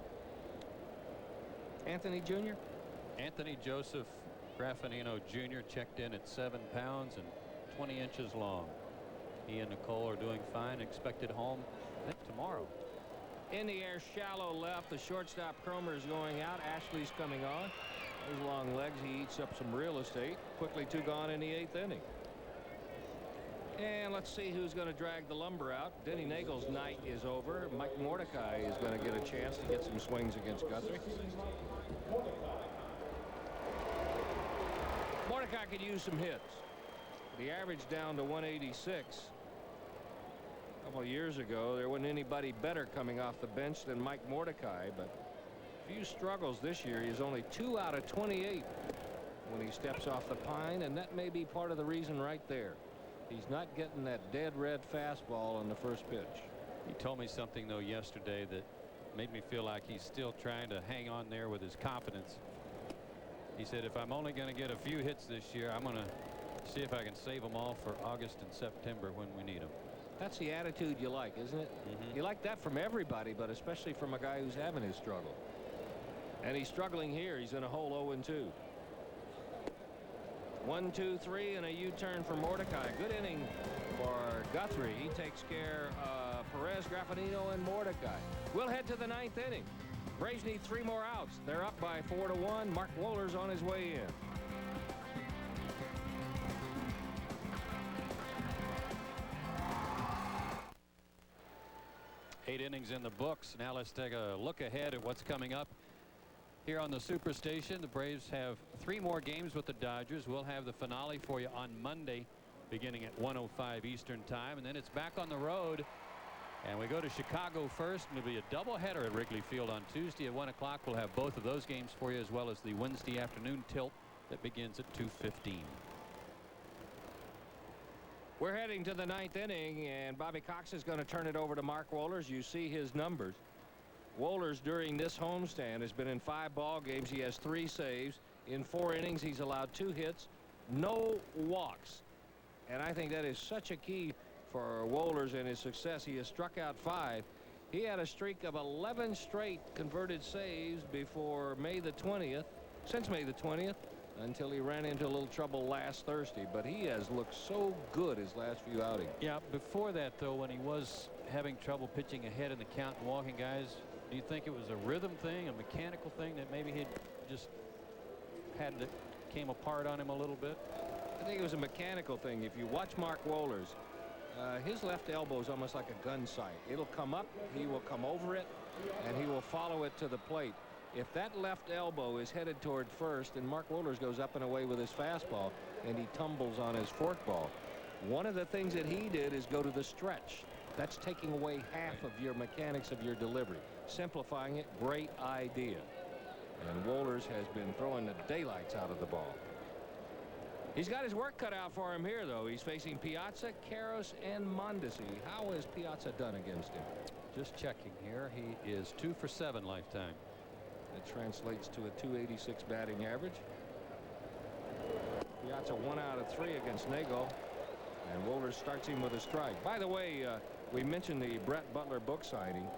Anthony Jr.? Anthony Joseph Graffinino Jr. checked in at 7 pounds and 20 inches long. He and Nicole are doing fine. Expected home, I think, tomorrow. In the air, shallow left. The shortstop Cromer is going out. Ashley's coming on. Those long legs, he eats up some real estate. Quickly 2 gone in the 8th inning. And let's see who's going to drag the lumber out. Denny Nagle's night is over. Mike Mordecai is going to get a chance to get some swings against Guthrie. Mordecai could use some hits. The average down to 186. A couple of years ago, there wasn't anybody better coming off the bench than Mike Mordecai, but a few struggles this year. He's only 2 out of 28 when he steps off the pine, and that may be part of the reason right there. He's not getting that dead red fastball on the first pitch. He told me something, though, yesterday that made me feel like he's still trying to hang on there with his confidence. He said, if I'm only going to get a few hits this year, I'm going to See if I can save them all for August and September when we need them. That's the attitude you like, isn't it? You like that from everybody, but especially from a guy who's having his struggle. And he's struggling here. He's in a hole 0-2. 1-2-3 and a U-turn for Mordecai. Good inning for Guthrie. He takes care of Perez, Graffinino, and Mordecai. We'll head to the 9th inning. Braves need 3 more outs. They're up by 4-1. Mark Wohler's on his way in. Eight innings in the books. Now let's take a look ahead at what's coming up here on the Superstation. The Braves have 3 more games with the Dodgers. We'll have the finale for you on Monday beginning at 1:05 Eastern time, and then it's back on the road and we go to Chicago first, and it'll be a doubleheader at Wrigley Field on Tuesday at 1 o'clock. We'll have both of those games for you, as well as the Wednesday afternoon tilt that begins at 2:15. We're heading to the 9th inning, and Bobby Cox is going to turn it over to Mark Wohlers. You see his numbers. Wohlers during this homestand has been in 5 ball games. He has 3 saves. In 4 innings, he's allowed 2 hits, no walks. And I think that is such a key for Wohlers and his success. He has struck out 5. He had a streak of 11 straight converted saves before May the 20th, since May the 20th, until he ran into a little trouble last Thursday. But he has looked so good his last few outings. Yeah, before that, though, when he was having trouble pitching ahead in the count and walking guys, do you think it was a rhythm thing, a mechanical thing, that maybe he just had that came apart on him a little bit? I think it was a mechanical thing. If you watch Mark Wohlers, his left elbow is almost like a gun sight. It'll come up, he will come over it, and he will follow it to the plate. If that left elbow is headed toward first, and Mark Wohlers goes up and away with his fastball, and he tumbles on his forkball. One of the things that he did is go to the stretch. That's taking away half of your mechanics of your delivery. Simplifying it, great idea. And Wohlers has been throwing the daylights out of the ball. He's got his work cut out for him here, though. He's facing Piazza, Karros, and Mondesi. How has Piazza done against him? Just checking here. He is 2 for 7 lifetime. That translates to a .286 batting average. Piazza 1 out of 3 against Neagle. And Wohlers starts him with a strike. By the way, we mentioned the Brett Butler book signing.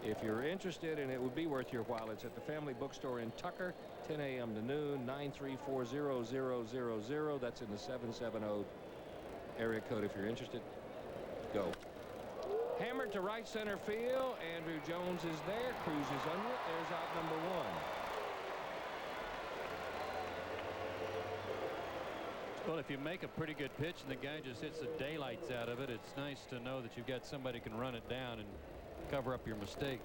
If you're interested, and it would be worth your while, it's at the Family Bookstore in Tucker, 10 a.m. to noon, 934-0000. That's in the 770 area code if you're interested. Go. Hammered to right center field. Andrew Jones is there. Cruz is under it. There's out number 1. Well, if you make a pretty good pitch and the guy just hits the daylights out of it, it's nice to know that you've got somebody who can run it down and cover up your mistake.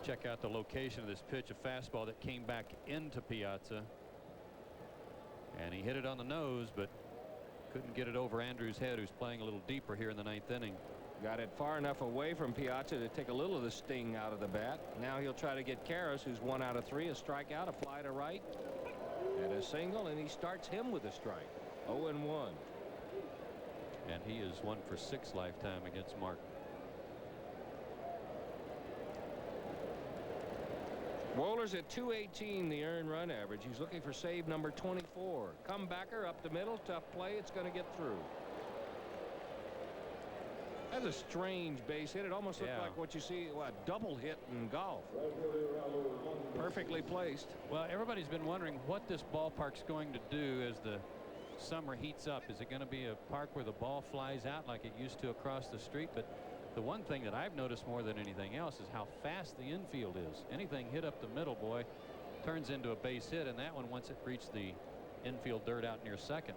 Check out the location of this pitch, a fastball that came back into Piazza, and he hit it on the nose, but couldn't get it over Andrew's head, who's playing a little deeper here in the 9th inning. Got it far enough away from Piazza to take a little of the sting out of the bat. Now he'll try to get Karros, who's 1 out of 3, a strikeout, a fly to right, and a single, and he starts him with a strike. 0-1. And he is 1 for 6 lifetime against Mark. Wohlers at .218 the earned run average. He's looking for save number 24. Comebacker up the middle, tough play. It's going to get through. That's a strange base hit. It almost looked like what you see, a double hit in golf. Perfectly placed. Well, everybody's been wondering what this ballpark's going to do as the summer heats up. Is it going to be a park where the ball flies out like it used to across the street? But the one thing that I've noticed more than anything else is how fast the infield is. Anything hit up the middle, boy, turns into a base hit, and that one, once it reached the infield dirt out near second,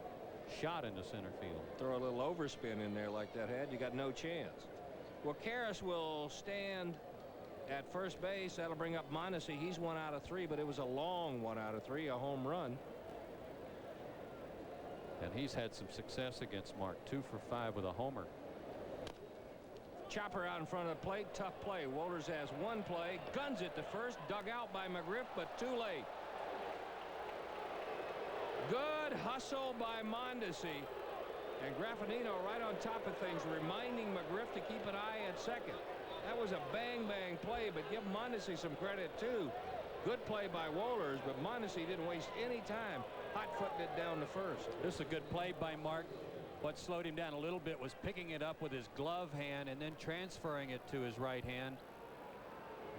shot into center field. Throw a little overspin in there like that had, you got no chance. Well, Karros will stand at first base. That'll bring up Mondesi. He's 1 out of 3, but it was a long 1 out of 3, a home run. And he's had some success against Mark. 2 for 5 with a homer. Chopper out in front of the plate. Tough play. Wohlers has 1 play. Guns it to first. Dug out by McGriff, but too late. Good hustle by Mondesi. And Graffinino right on top of things, reminding McGriff to keep an eye at second. That was a bang-bang play, but give Mondesi some credit, too. Good play by Wohlers, but Mondesi didn't waste any time hot-footing it down to first. This is a good play by Mark. What slowed him down a little bit was picking it up with his glove hand and then transferring it to his right hand.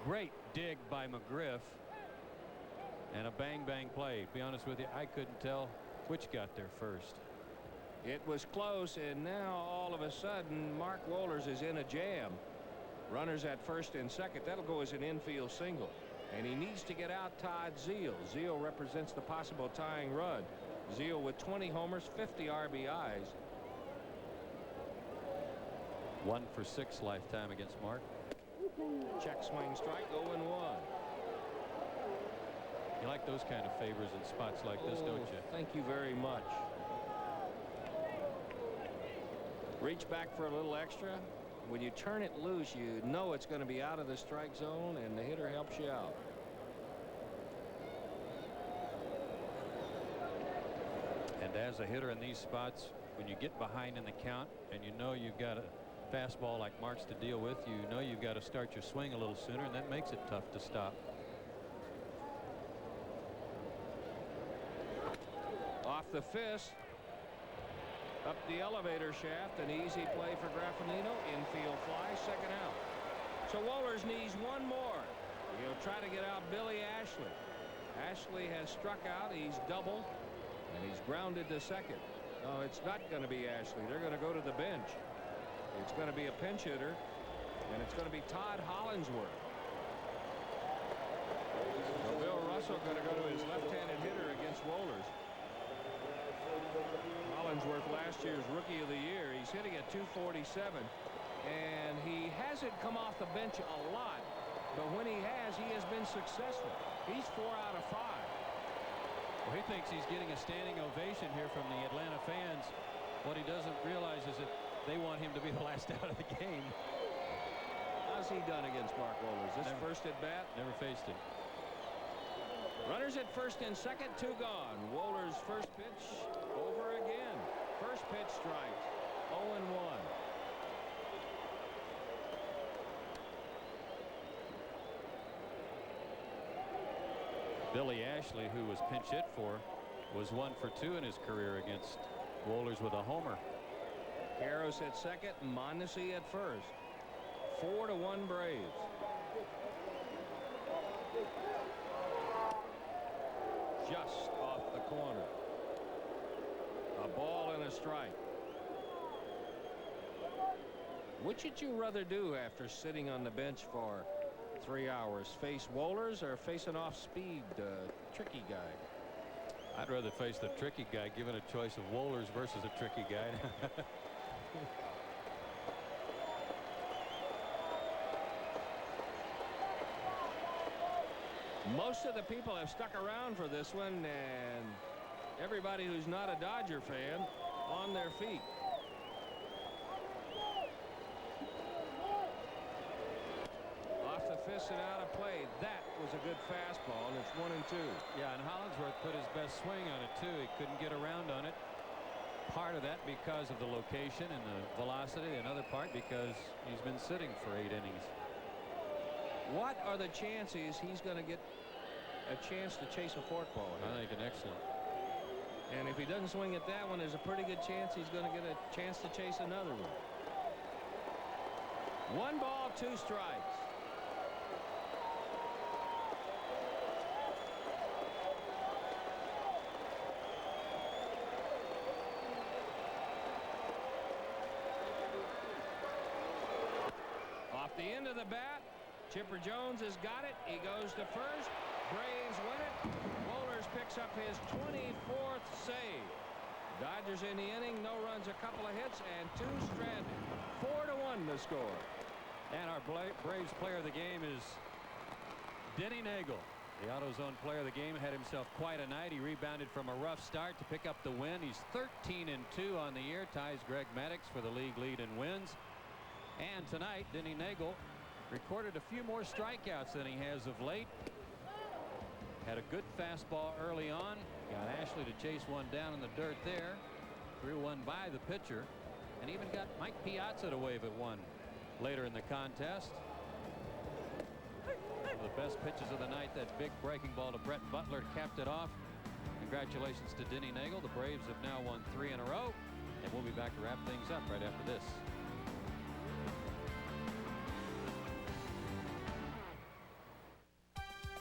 Great dig by McGriff. And a bang-bang play. To be honest with you, I couldn't tell which got there first. It was close, and now all of a sudden Mark Wohlers is in a jam. Runners at first and second. That'll go as an infield single. And he needs to get out Todd Zeile. Zeile represents the possible tying run. Zeile with 20 homers, 50 RBIs. 1 for 6 lifetime against Mark. Check swing strike, 0-1. You like those kind of favors in spots like this, don't you? Thank you very much. Reach back for a little extra. When you turn it loose, you know it's going to be out of the strike zone, and the hitter helps you out. And as a hitter in these spots, when you get behind in the count and you know you've got a fastball like Mark's to deal with, you know you've got to start your swing a little sooner, and that makes it tough to stop. Off the fist. Up the elevator shaft, an easy play for Graffinino. Infield fly, second out. So Wohlers needs one more. He'll try to get out Billy Ashley. Ashley has struck out. He's doubled, and he's grounded to second. No, it's not going to be Ashley. They're going to go to the bench. It's going to be a pinch hitter, and it's going to be Todd Hollingsworth. So Bill Russell going to go to his left-handed hitter against Wohlers. Hollingsworth, last year's Rookie of the Year. He's hitting at .247, and he hasn't come off the bench a lot, but when he has been successful. He's 4 out of 5. Well, he thinks he's getting a standing ovation here from the Atlanta fans. What he doesn't realize is that they want him to be the last out of the game. How's he done against Mark Wohlers? This first at bat? Never faced him. Runners at first and second, 2 gone. Wohlers' first pitch over again. First pitch strike. 0-1. Billy Ashley, who was pinch hit for, was 1 for 2 in his career against Wohlers with a homer. Karros at second, Mondesi at first. 4-1 Braves. Just off the corner. A ball and a strike. Which would you rather do after sitting on the bench for 3 hours? Face Wohlers or face an off-speed tricky guy? I'd rather face the tricky guy, given a choice of Wohlers versus a tricky guy. Most of the people have stuck around for this one, and everybody who's not a Dodger fan on their feet. Off the fist and out of play. That was a good fastball, and it's 1-2. Yeah, and Hollingsworth put his best swing on it too. He couldn't get around on it. Part of that because of the location and the velocity, another part because he's been sitting for 8 innings. What are the chances he's going to get a chance to chase a forkball here? I think an excellent. And if he doesn't swing at that one, there's a pretty good chance he's going to get a chance to chase another one. 1 ball, 2 strikes. Off the end of the bat, Chipper Jones has got it. He goes to first. Braves win it. Wohlers picks up his 24th save. Dodgers in the inning, no runs, a couple of hits, and 2 stranded. 4-1 the score. And our Braves player of the game is Denny Neagle. The AutoZone player of the game had himself quite a night. He rebounded from a rough start to pick up the win. He's 13-2 on the year, ties Greg Maddux for the league lead in wins. And tonight, Denny Neagle recorded a few more strikeouts than he has of late. Had a good fastball early on. Got Ashley to chase one down in the dirt there. Threw one by the pitcher. And even got Mike Piazza to wave at one later in the contest. of the best pitches of the night. That big breaking ball to Brett Butler capped it off. Congratulations to Denny Neagle. The Braves have now won 3 in a row. And we'll be back to wrap things up right after this.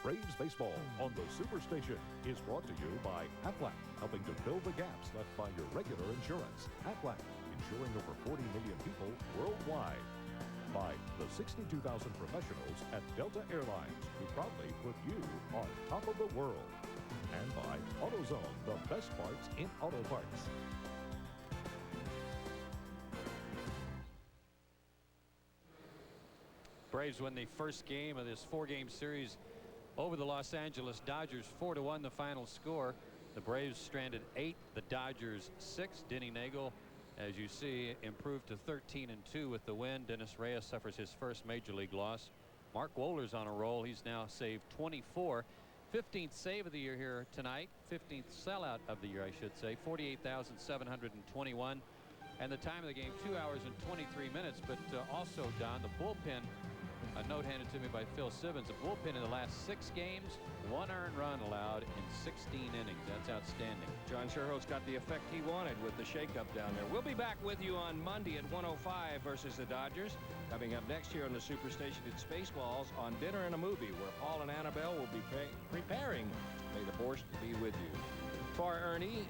Braves baseball on the Superstation is brought to you by Aflac, helping to fill the gaps left by your regular insurance. Aflac, insuring over 40 million people worldwide. By the 62,000 professionals at Delta Airlines, who proudly put you on top of the world. And by AutoZone, the best parts in auto parts. Braves win the first game of this 4-game series over the Los Angeles Dodgers. 4-1 the final score. The Braves stranded 8, the Dodgers 6. Denny Neagle, as you see, improved to 13-2 with the win. Dennis Reyes suffers his first major league loss. Mark Wohler's on a roll. He's now saved 24. 15th save of the year here tonight. 15th sellout of the year, I should say. 48,721. And the time of the game, 2 hours and 23 minutes. But also, Don, the bullpen, a note handed to me by Phil Simmons, the bullpen in the last 6 games, 1 earned run allowed in 16 innings. That's outstanding. John Sherhold's got the effect he wanted with the shakeup down there. We'll be back with you on Monday at 1:05 versus the Dodgers. Coming up next year on the Superstation, it's Spaceballs on Dinner and a Movie, where Paul and Annabelle will be preparing May the Borscht be with you. For Ernie,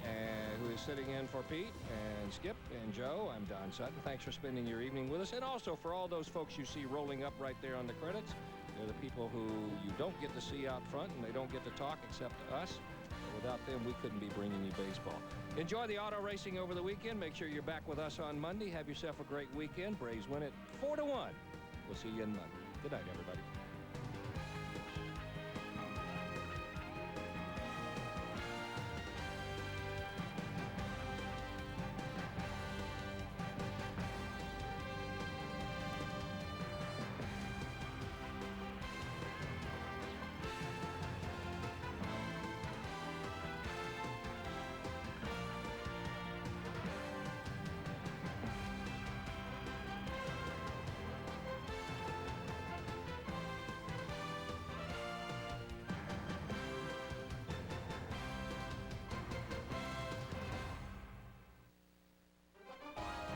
who is sitting in for Pete and Skip and Joe, I'm Don Sutton. Thanks for spending your evening with us. And also for all those folks you see rolling up right there on the credits. They're the people who you don't get to see out front, and they don't get to talk except to us. Without them, we couldn't be bringing you baseball. Enjoy the auto racing over the weekend. Make sure you're back with us on Monday. Have yourself a great weekend. Braves win it 4-1. We'll see you on Monday. Good night, everybody.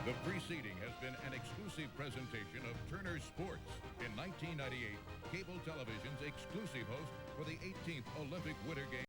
The preceding has been an exclusive presentation of Turner Sports. In 1998, cable television's exclusive host for the 18th Olympic Winter Games.